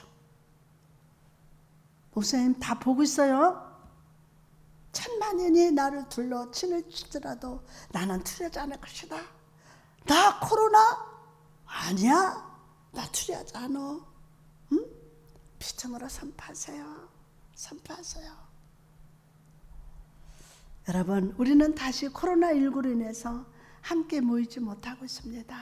목사님 다 보고 있어요. 천만인이 나를 둘러 진을 치더라도 나는 두려워하지 않을 것이다. 나 코로나? 아니야. 나 두려워하지 않아. 응? 믿음으로 선포하세요. 선포하세요. 여러분, 우리는 다시 코로나19로 인해서 함께 모이지 못하고 있습니다.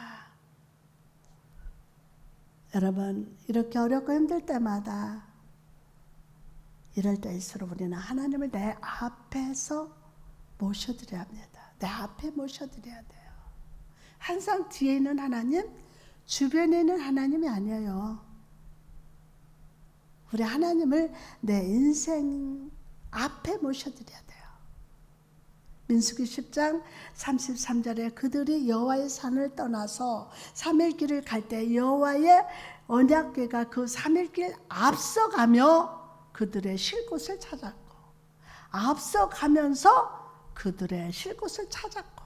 여러분, 이렇게 어렵고 힘들 때마다 이럴 때일수록 우리는 하나님을 내 앞에서 모셔드려야 합니다. 내 앞에 모셔드려야 돼요. 항상 뒤에 있는 하나님, 주변에 있는 하나님이 아니에요. 우리 하나님을 내 인생 앞에 모셔드려야 돼요. 민수기 10장 33절에 그들이 여호와의 산을 떠나서 3일 길을 갈 때 여호와의 언약궤가 그 3일 길 앞서가며 그들의 쉴 곳을 찾았고 앞서가면서 그들의 쉴 곳을 찾았고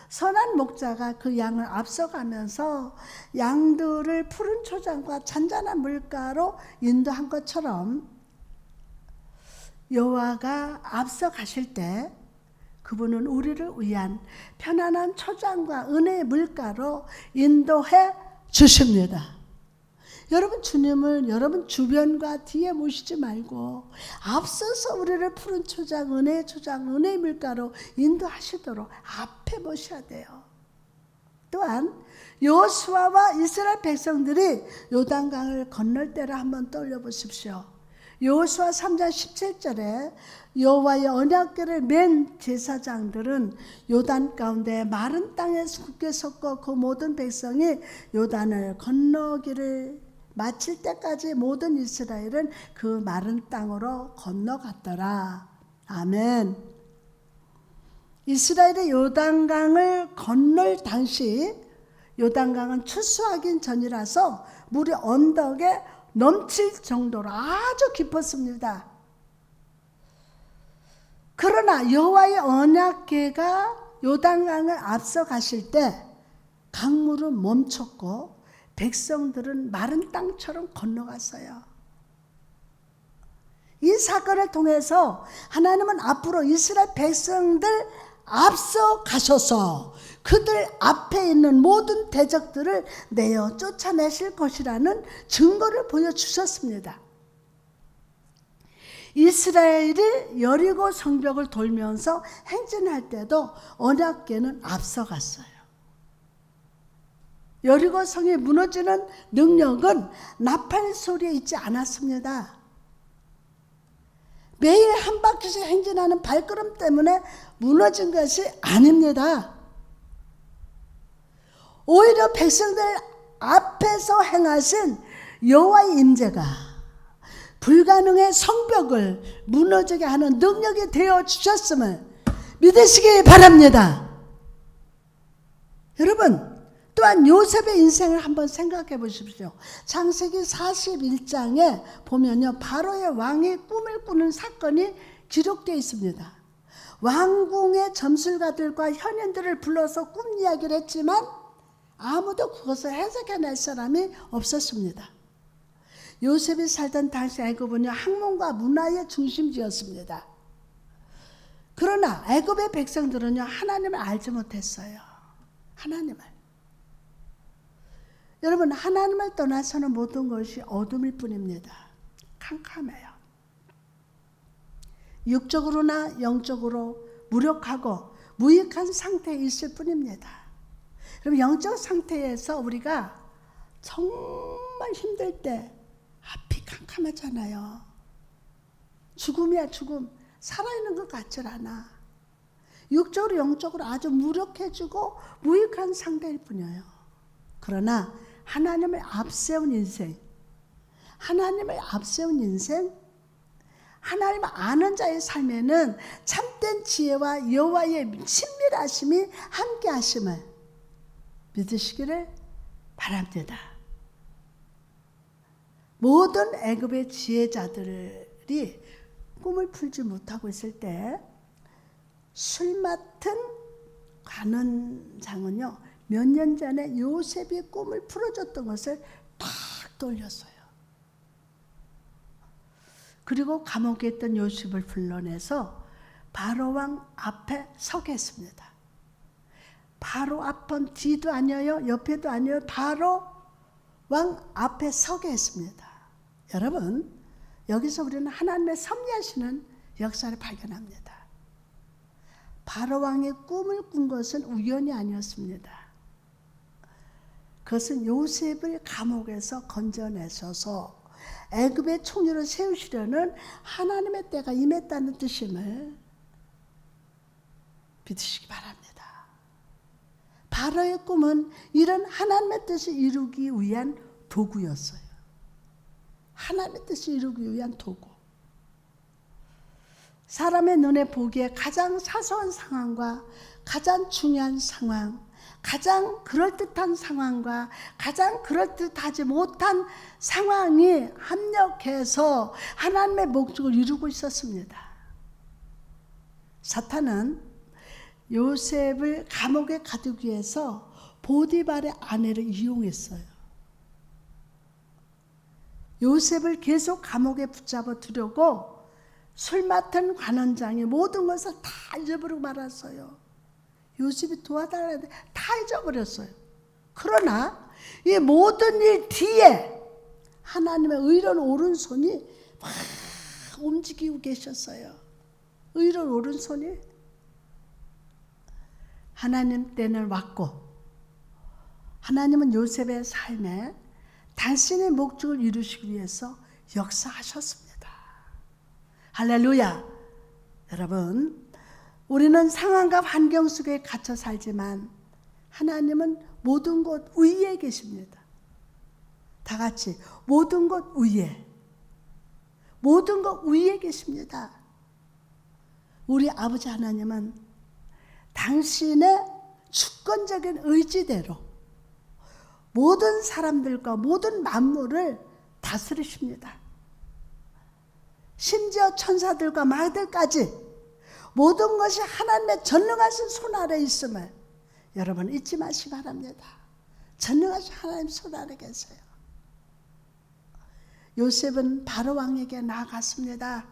선한 목자가 그 양을 앞서가면서 양들을 푸른 초장과 잔잔한 물가로 인도한 것처럼 여호와가 앞서가실 때 그분은 우리를 위한 편안한 초장과 은혜의 물가로 인도해 주십니다. 여러분 주님을 여러분 주변과 뒤에 모시지 말고 앞서서 우리를 푸른 초장, 은혜의 초장, 은혜의 물가로 인도하시도록 앞에 모셔야 돼요. 또한 여호수아와 이스라엘 백성들이 요단강을 건널 때를 한번 떠올려 보십시오. 여호수아 3장 17절에 여호와의 언약궤를 맨 제사장들은 요단 가운데 마른 땅에 굳게 섰고 그 모든 백성이 요단을 건너기를 마칠 때까지 모든 이스라엘은 그 마른 땅으로 건너갔더라. 아멘. 이스라엘의 요단강을 건널 당시 요단강은 출수하기 전이라서 물이 언덕에 넘칠 정도로 아주 깊었습니다. 그러나 여호와의 언약궤가 요단강을 앞서 가실 때 강물은 멈췄고 백성들은 마른 땅처럼 건너갔어요. 이 사건을 통해서 하나님은 앞으로 이스라엘 백성들 앞서 가셔서 그들 앞에 있는 모든 대적들을 내어 쫓아내실 것이라는 증거를 보여주셨습니다. 이스라엘이 여리고 성벽을 돌면서 행진할 때도 언약궤는 앞서갔어요. 여리고 성이 무너지는 능력은 나팔 소리에 있지 않았습니다. 매일 한 바퀴씩 행진하는 발걸음 때문에 무너진 것이 아닙니다. 오히려 백성들 앞에서 행하신 여호와의 임재가 불가능의 성벽을 무너지게 하는 능력이 되어 주셨음을 믿으시기 바랍니다. 여러분, 또한 요셉의 인생을 한번 생각해 보십시오. 창세기 41장에 보면요, 바로의 왕이 꿈을 꾸는 사건이 기록되어 있습니다. 왕궁의 점술가들과 현인들을 불러서 꿈 이야기를 했지만 아무도 그것을 해석해낼 사람이 없었습니다. 요셉이 살던 당시 애굽은요, 학문과 문화의 중심지였습니다. 그러나 애굽의 백성들은요, 하나님을 알지 못했어요. 하나님을. 여러분, 하나님을 떠나서는 모든 것이 어둠일 뿐입니다. 캄캄해요. 육적으로나 영적으로 무력하고 무익한 상태에 있을 뿐입니다. 그럼 영적 상태에서 우리가 정말 힘들 때 앞이 캄캄하잖아요. 죽음이야, 죽음. 살아있는 것 같질 않아. 육적으로 영적으로 아주 무력해지고 무익한 상태일 뿐이에요. 그러나 하나님을 앞세운 인생, 하나님을 앞세운 인생, 하나님을 아는 자의 삶에는 참된 지혜와 여호와의 친밀하심이 함께 하심을 믿으시기를 바랍니다. 모든 애굽의 지혜자들이 꿈을 풀지 못하고 있을 때 술 맡은 관원장은요, 몇 년 전에 요셉이 꿈을 풀어줬던 것을 탁 떠올렸어요. 그리고 감옥에 있던 요셉을 불러내서 바로왕 앞에 서게 했습니다. 바로 앞은 뒤도 아니에요, 옆에도 아니에요. 바로 왕 앞에 서게 했습니다. 여러분, 여기서 우리는 하나님의 섭리하시는 역사를 발견합니다. 바로 왕의 꿈을 꾼 것은 우연이 아니었습니다. 그것은 요셉을 감옥에서 건져내셔서 애굽의 총리로 세우시려는 하나님의 때가 임했다는 뜻임을 믿으시기 바랍니다. 바로의 꿈은 이런 하나님의 뜻을 이루기 위한 도구였어요. 하나님의 뜻을 이루기 위한 도구. 사람의 눈에 보기에 가장 사소한 상황과 가장 중요한 상황, 가장 그럴듯한 상황과 가장 그럴듯하지 못한 상황이 합력해서 하나님의 목적을 이루고 있었습니다. 사탄은 요셉을 감옥에 가두기 위해서 보디발의 아내를 이용했어요. 요셉을 계속 감옥에 붙잡아 두려고 술 맡은 관원장이 모든 것을 다 잊어버리고 말았어요. 요셉이 도와달라는데 다 잊어버렸어요. 그러나 이 모든 일 뒤에 하나님의 의로운 오른손이 막 움직이고 계셨어요. 의로운 오른손이. 하나님 때는 왔고 하나님은 요셉의 삶에 당신의 목적을 이루시기 위해서 역사하셨습니다. 할렐루야. 여러분, 우리는 상황과 환경 속에 갇혀 살지만 하나님은 모든 곳 위에 계십니다. 다 같이 모든 곳 위에, 모든 곳 위에 계십니다. 우리 아버지 하나님은 당신의 주권적인 의지대로 모든 사람들과 모든 만물을 다스리십니다. 심지어 천사들과 마귀들까지 모든 것이 하나님의 전능하신 손 아래 있음을 여러분 잊지 마시기 바랍니다. 전능하신 하나님 손 아래 계세요. 요셉은 바로 왕에게 나아갔습니다.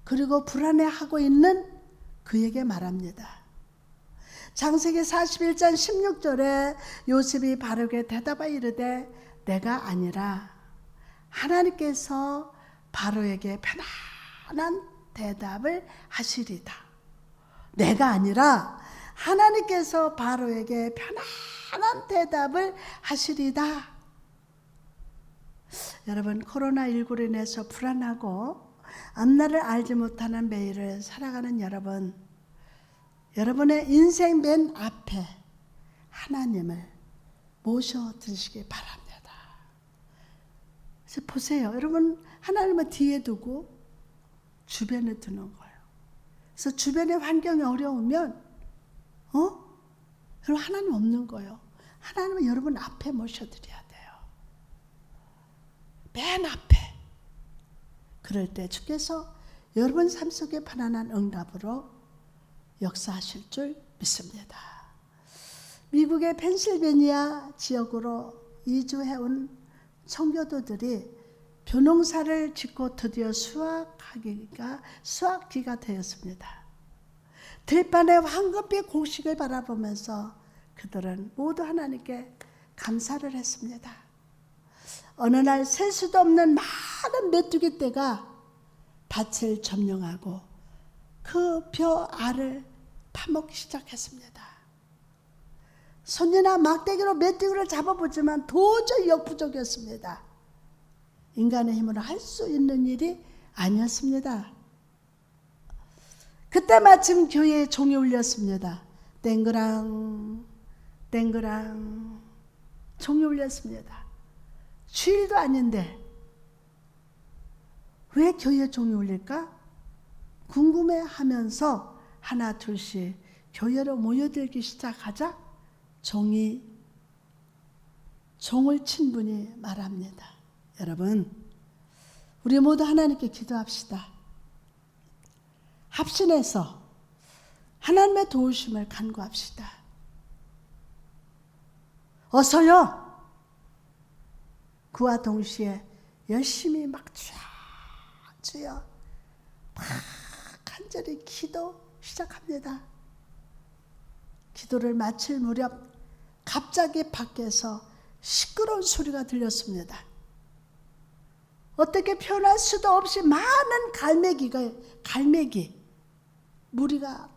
그리고 불안해하고 있는 그에게 말합니다. 창세기 41장 16절에 요셉이 바로에게 대답하여 이르되 내가 아니라 하나님께서 바로에게 편안한 대답을 하시리다. 내가 아니라 하나님께서 바로에게 편안한 대답을 하시리다. 여러분, 코로나19로 인해서 불안하고 앞날을 알지 못하는 매일을 살아가는 여러분, 여러분의 인생 맨 앞에 하나님을 모셔드시기 바랍니다. 그래서 보세요. 여러분, 하나님을 뒤에 두고 주변에 두는 거예요. 그래서 주변의 환경이 어려우면 여러분 하나님 없는 거예요. 하나님은 여러분 앞에 모셔드려야 돼요. 맨 앞에. 그럴 때 주께서 여러분 삶 속에 편안한 응답으로 역사하실 줄 믿습니다. 미국의 펜실베니아 지역으로 이주해온 청교도들이 벼농사를 짓고 드디어 수확기가 되었습니다. 들판의 황금빛 곡식을 바라보면서 그들은 모두 하나님께 감사를 했습니다. 어느 날 셀 수도 없는 많은 메뚜기 떼가 밭을 점령하고 그 벼 알을 파먹기 시작했습니다. 손이나 막대기로 메뚜기를 잡아보지만 도저히 역부족이었습니다. 인간의 힘으로 할 수 있는 일이 아니었습니다. 그때 마침 교회에 종이 울렸습니다. 땡그랑 땡그랑 종이 울렸습니다. 주일도 아닌데 왜 교회에 종이 울릴까? 궁금해하면서 하나 둘씩 교회로 모여들기 시작하자 종을 친 분이 말합니다. 여러분, 우리 모두 하나님께 기도합시다. 합심해서 하나님의 도우심을 간구합시다. 어서요. 그와 동시에 열심히 막 주여 막 간절히 기도 시작합니다. 기도를 마칠 무렵 갑자기 밖에서 시끄러운 소리가 들렸습니다. 어떻게 표현할 수도 없이 많은 갈매기 무리가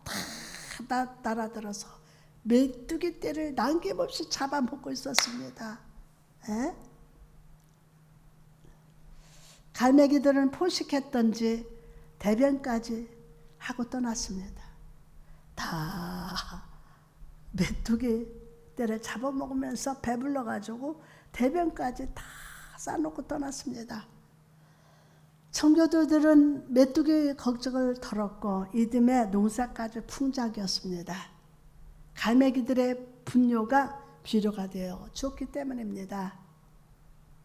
다 날아들어서 메뚜기 떼를 남김없이 잡아먹고 있었습니다. 갈매기들은 포식했던지 대변까지 하고 떠났습니다. 다 메뚜기 떼를 잡아먹으면서 배불러가지고 대변까지 다 싸놓고 떠났습니다. 청교도들은 메뚜기 걱정을 덜었고 이듬해 농사까지 풍작이었습니다. 갈매기들의 분뇨가 비료가 되어 주었기 때문입니다.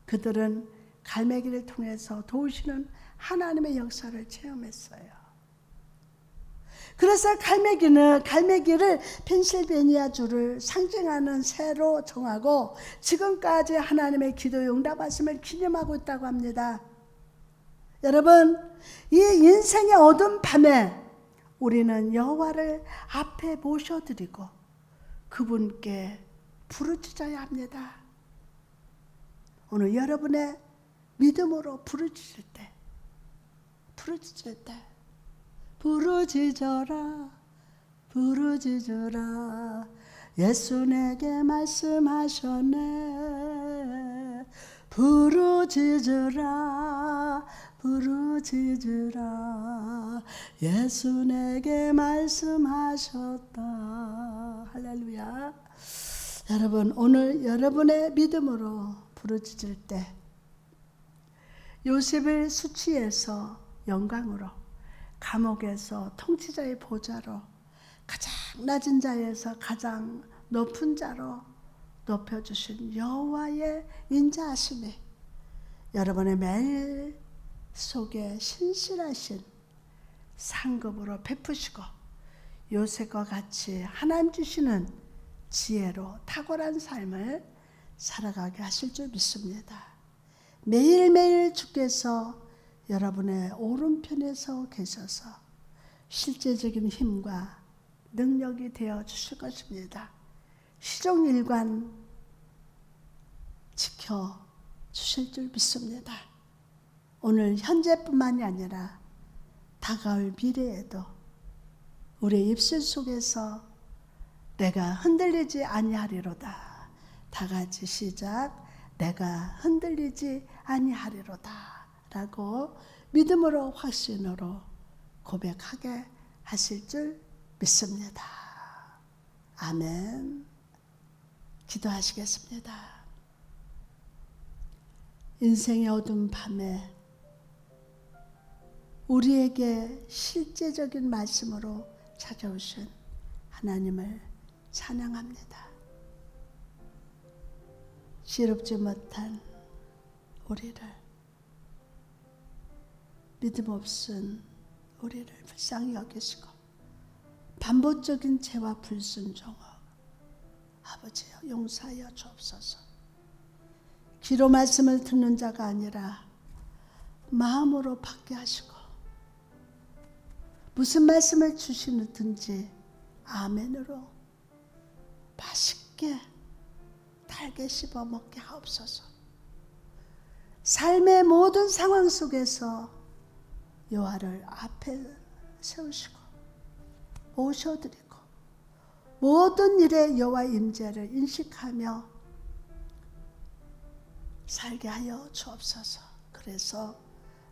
그들은 갈매기를 통해서 도우시는 하나님의 역사를 체험했어요. 그래서 갈매기를 펜실베니아주를 상징하는 새로 정하고 지금까지 하나님의 기도에 응답하심을 기념하고 있다고 합니다. 여러분, 이 인생의 어두운 밤에 우리는 여호와를 앞에 모셔드리고 그분께 부르짖어야 합니다. 오늘 여러분의 믿음으로 부르짖을 때 부르짖어라 예수 내게 말씀하셨네. 부르짖으라 부르짖으라 예수 내게 말씀하셨다. 할렐루야. 여러분, 오늘 여러분의 믿음으로 부르짖을 때 요셉을 수치에서 영광으로, 감옥에서 통치자의 보좌로, 가장 낮은 자에서 가장 높은 자로 높여주신 여호와의 인자하심이 여러분의 매일 속에 신실하신 상급으로 베푸시고 요셉과 같이 하나님 주시는 지혜로 탁월한 삶을 살아가게 하실 줄 믿습니다. 매일매일 주께서 여러분의 오른편에서 계셔서 실제적인 힘과 능력이 되어 주실 것입니다. 시종일관 지켜 주실 줄 믿습니다. 오늘 현재뿐만이 아니라 다가올 미래에도 우리의 입술 속에서 내가 흔들리지 아니하리로다. 다 같이 시작. 내가 흔들리지 아니하리로다 라고 믿음으로 확신으로 고백하게 하실 줄 믿습니다. 아멘. 기도하시겠습니다. 인생의 어두운 밤에 우리에게 실제적인 말씀으로 찾아오신 하나님을 찬양합니다. 지혜롭지 못한 우리를, 믿음 없은 우리를 불쌍히 여기시고 반복적인 죄와 불순종을 아버지여 용서하여 주옵소서. 귀로 말씀을 듣는 자가 아니라 마음으로 받게 하시고 무슨 말씀을 주시든지 아멘으로 맛있게 달게 씹어 먹게 하옵소서. 삶의 모든 상황 속에서 여호와를 앞에 세우시고 모셔드리고 모든 일에 여호와의 임재를 인식하며 살게 하여 주옵소서. 그래서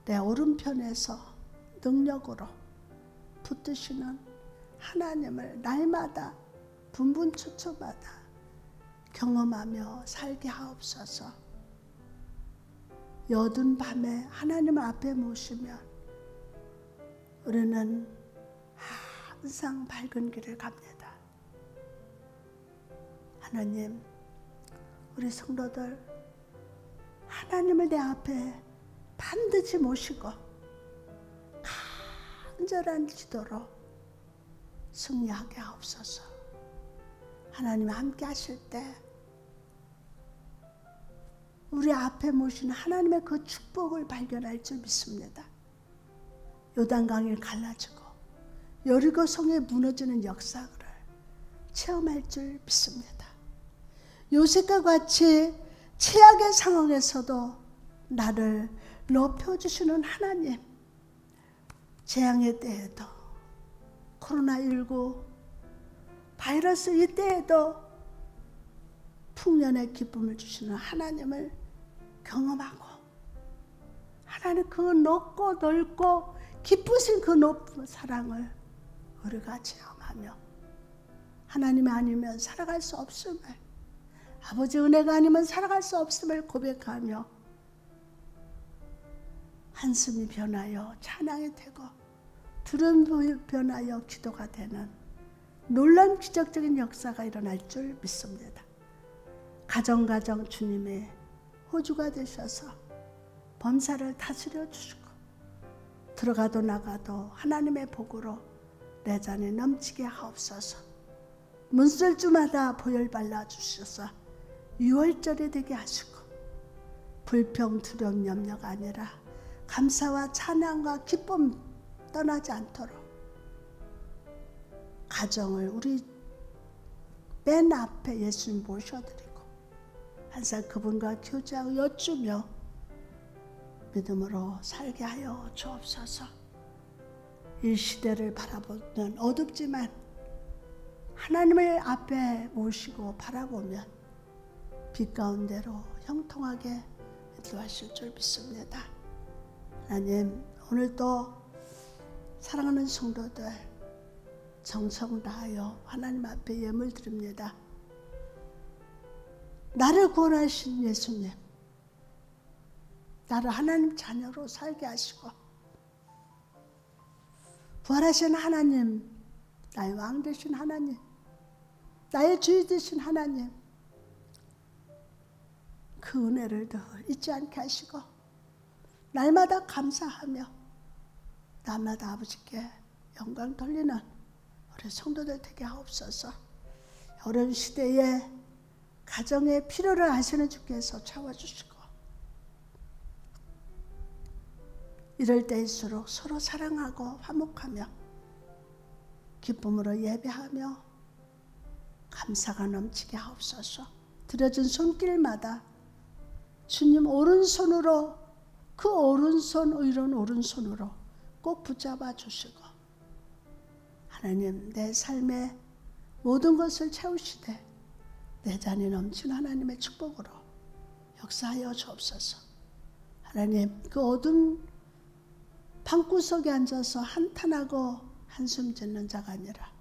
내 오른편에서 능력으로 붙드시는 하나님을 날마다 분분초초마다 경험하며 살게 하옵소서. 여든 밤에 하나님 앞에 모시면 우리는 항상 밝은 길을 갑니다. 하나님, 우리 성도들 하나님을 내 앞에 반드시 모시고 간절한 기도로 승리하게 하옵소서. 하나님 함께 하실 때 우리 앞에 모신 하나님의 그 축복을 발견할 줄 믿습니다. 요단강이 갈라지고 여리고 성이 무너지는 역사를 체험할 줄 믿습니다. 요셉과 같이 최악의 상황에서도 나를 높여주시는 하나님, 재앙의 때에도 코로나19 바이러스 이때에도 풍년의 기쁨을 주시는 하나님을 경험하고 하나님 그 높고 넓고 기쁘신 그 높은 사랑을 우리가 체험하며 하나님이 아니면 살아갈 수 없음을, 아버지 은혜가 아니면 살아갈 수 없음을 고백하며 한숨이 변하여 찬양이 되고 두려움이 변하여 기도가 되는 놀라운 기적적인 역사가 일어날 줄 믿습니다. 가정 주님의 호주가 되셔서 범사를 다스려 주시고 들어가도 나가도 하나님의 복으로 내 잔에 넘치게 하옵소서. 문설주마다 보혈 발라주셔서 유월절이 되게 하시고 불평 두려움 염려가 아니라 감사와 찬양과 기쁨 떠나지 않도록 가정을 우리 맨 앞에 예수님 모셔드리고 항상 그분과 교제하고 여쭈며 믿음으로 살게 하여 주옵소서. 이 시대를 바라보는 어둡지만 하나님을 앞에 모시고 바라보면 빛 가운데로 형통하게 인도하실 줄 믿습니다. 하나님, 오늘도 사랑하는 성도들 정성 다하여 하나님 앞에 예물 드립니다. 나를 구원하신 예수님, 나를 하나님 자녀로 살게 하시고 부활하신 하나님, 나의 왕 되신 하나님, 나의 주인 되신 하나님, 그 은혜를 더 잊지 않게 하시고 날마다 감사하며 날마다 아버지께 영광 돌리는 우리 성도들 되게 하옵소서. 어려운 시대에 가정의 필요를 아시는 주께서 채워주시고 이럴 때일수록 서로 사랑하고 화목하며 기쁨으로 예배하며 감사가 넘치게 하옵소서. 들여진 손길마다 주님 오른손으로, 그 오른손, 의로운 오른손으로 꼭 붙잡아 주시고 하나님, 내 삶의 모든 것을 채우시되 내 잔이 넘친 하나님의 축복으로 역사하여 주옵소서. 하나님, 그 어두운 방구석에 앉아서 한탄하고 한숨 짓는 자가 아니라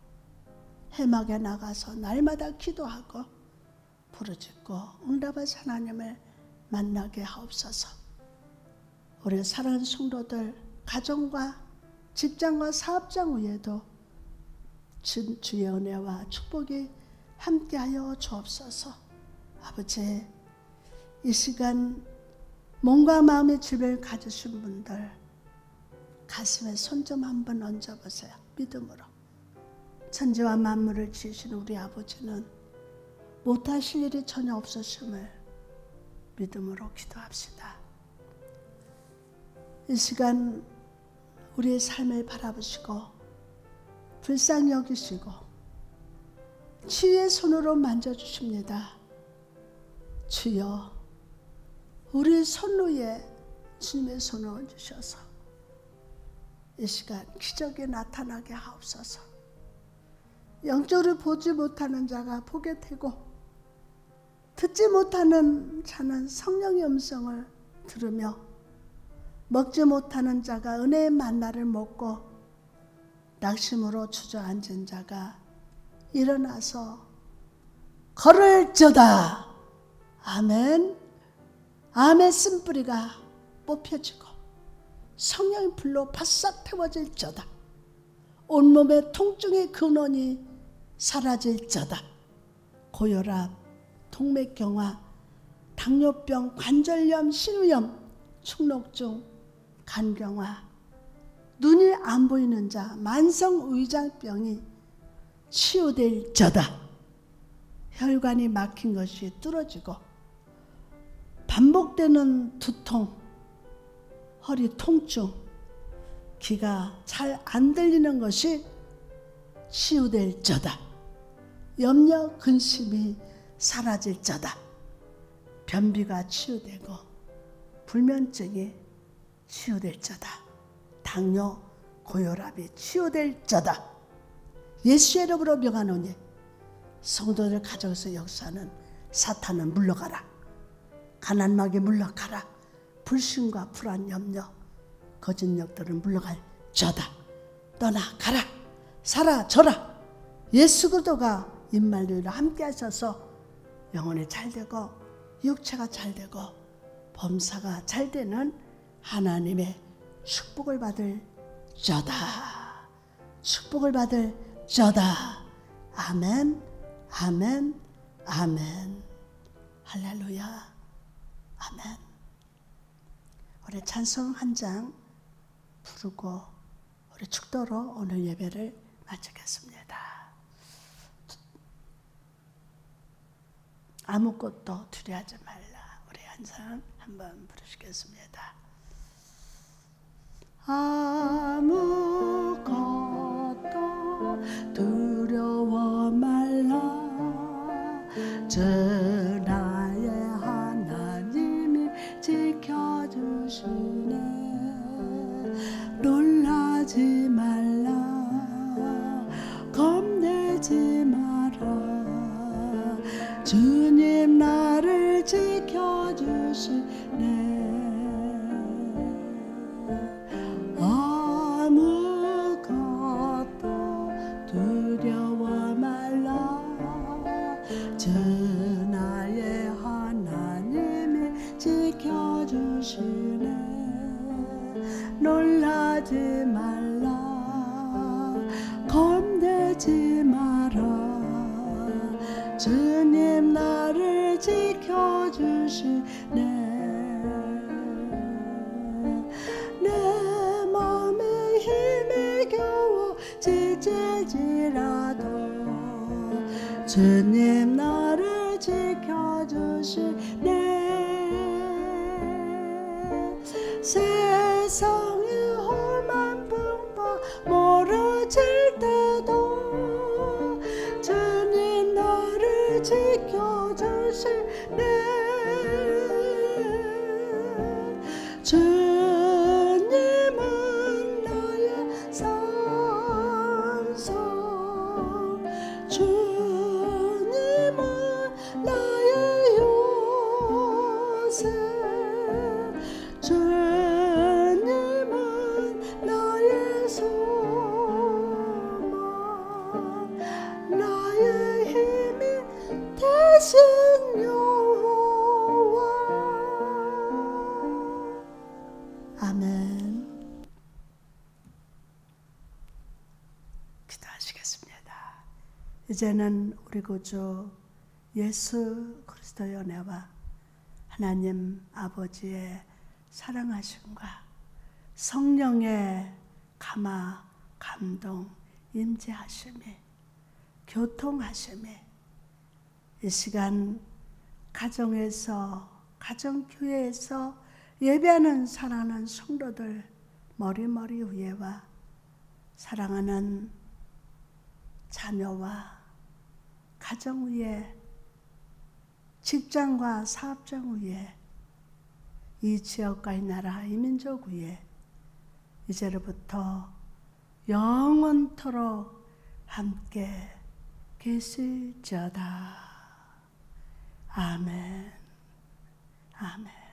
해막에 나가서 날마다 기도하고 부르짖고 응답하신 하나님을 만나게 하옵소서. 우리 사랑하는 성도들 가정과 직장과 사업장 위에도 주의 은혜와 축복이 함께하여 주옵소서. 아버지, 이 시간 몸과 마음의 질병을 가지신 분들 가슴에 손 좀 한번 얹어보세요. 믿음으로. 천지와 만물을 지으신 우리 아버지는 못하실 일이 전혀 없으심을 믿음으로 기도합시다. 이 시간 우리의 삶을 바라보시고 불쌍히 여기시고 치유의 손으로 만져주십니다. 주여, 우리 손 위에 주님의 손을 얹으셔서 이 시간 기적이 나타나게 하옵소서. 영적으로 보지 못하는 자가 보게 되고 듣지 못하는 자는 성령의 음성을 들으며 먹지 못하는 자가 은혜의 만나를 먹고 낙심으로 주저앉은 자가 일어나서 걸을저다. 아멘. 암의 쓴뿌리가 뽑혀지고 성령의 불로 바싹 태워질저다. 온몸의 통증의 근원이 사라질저다. 고혈압, 동맥경화, 당뇨병, 관절염, 신우염, 축농증, 간경화, 눈이 안 보이는 자, 만성의장병이 치유될저다. 혈관이 막힌 것이 뚫어지고 반복되는 두통, 허리 통증, 귀가 잘 안 들리는 것이 치유될저다. 염려, 근심이 사라질저다. 변비가 치유되고 불면증이 치유될저다. 당뇨, 고혈압이 치유될저다. 예수의 이름으로 명하노니 성도들 가정에서 역사하는 사탄은 물러가라. 가난막이 물러가라. 불신과 불안, 염려, 거짓력들은 물러갈저다. 떠나가라. 사라져라. 예수 그리스도가 임마누엘과 함께 하셔서 영혼이 잘되고 육체가 잘되고 범사가 잘되는 하나님의 축복을 받을 저다. 축복을 받을 저다. 아멘, 아멘, 아멘. 할렐루야, 아멘. 우리 찬송 한 장 부르고 우리 축도로 오늘 예배를 마치겠습니다. 아무것도 두려워하지 말라. 우리 한 장 한번 부르시겠습니다. 아무것도 두려워 말라. 저 나의 하나님이 지켜주시네. 놀라지 말라. 겁내지 말라. 주님 나를 지켜주시네. 아무것도 두려워 말라. 주 나의 하나님이 지켜주시네. 놀라지 말라. 겁내지 마라. 주님 나를 지켜주시네. 내 맘에 힘이 겨워 지칠지라도 주님 나를 지켜주시네. 세상의 험한 풍파 멀어질 때도 주님 나를 지켜주시네. 주님은 나의 산성, 주님은 나의 요새, 주님은 나의 소망, 나의 힘이 되신 여호와. 아멘. 기도하시겠습니다. 이제는 우리 구주 예수 그리스도의 은혜와 하나님 아버지의 사랑하심과 성령의 감화, 감동, 임재하심이, 교통하심이 이 시간 가정에서, 가정교회에서 예배하는 사랑하는 성도들 머리머리 위에와 사랑하는 자녀와 가정 위에, 직장과 사업장 위에, 이 지역과 이 나라, 이 민족 위에 이제로부터 영원토록 함께 계실지어다. 아멘. 아멘.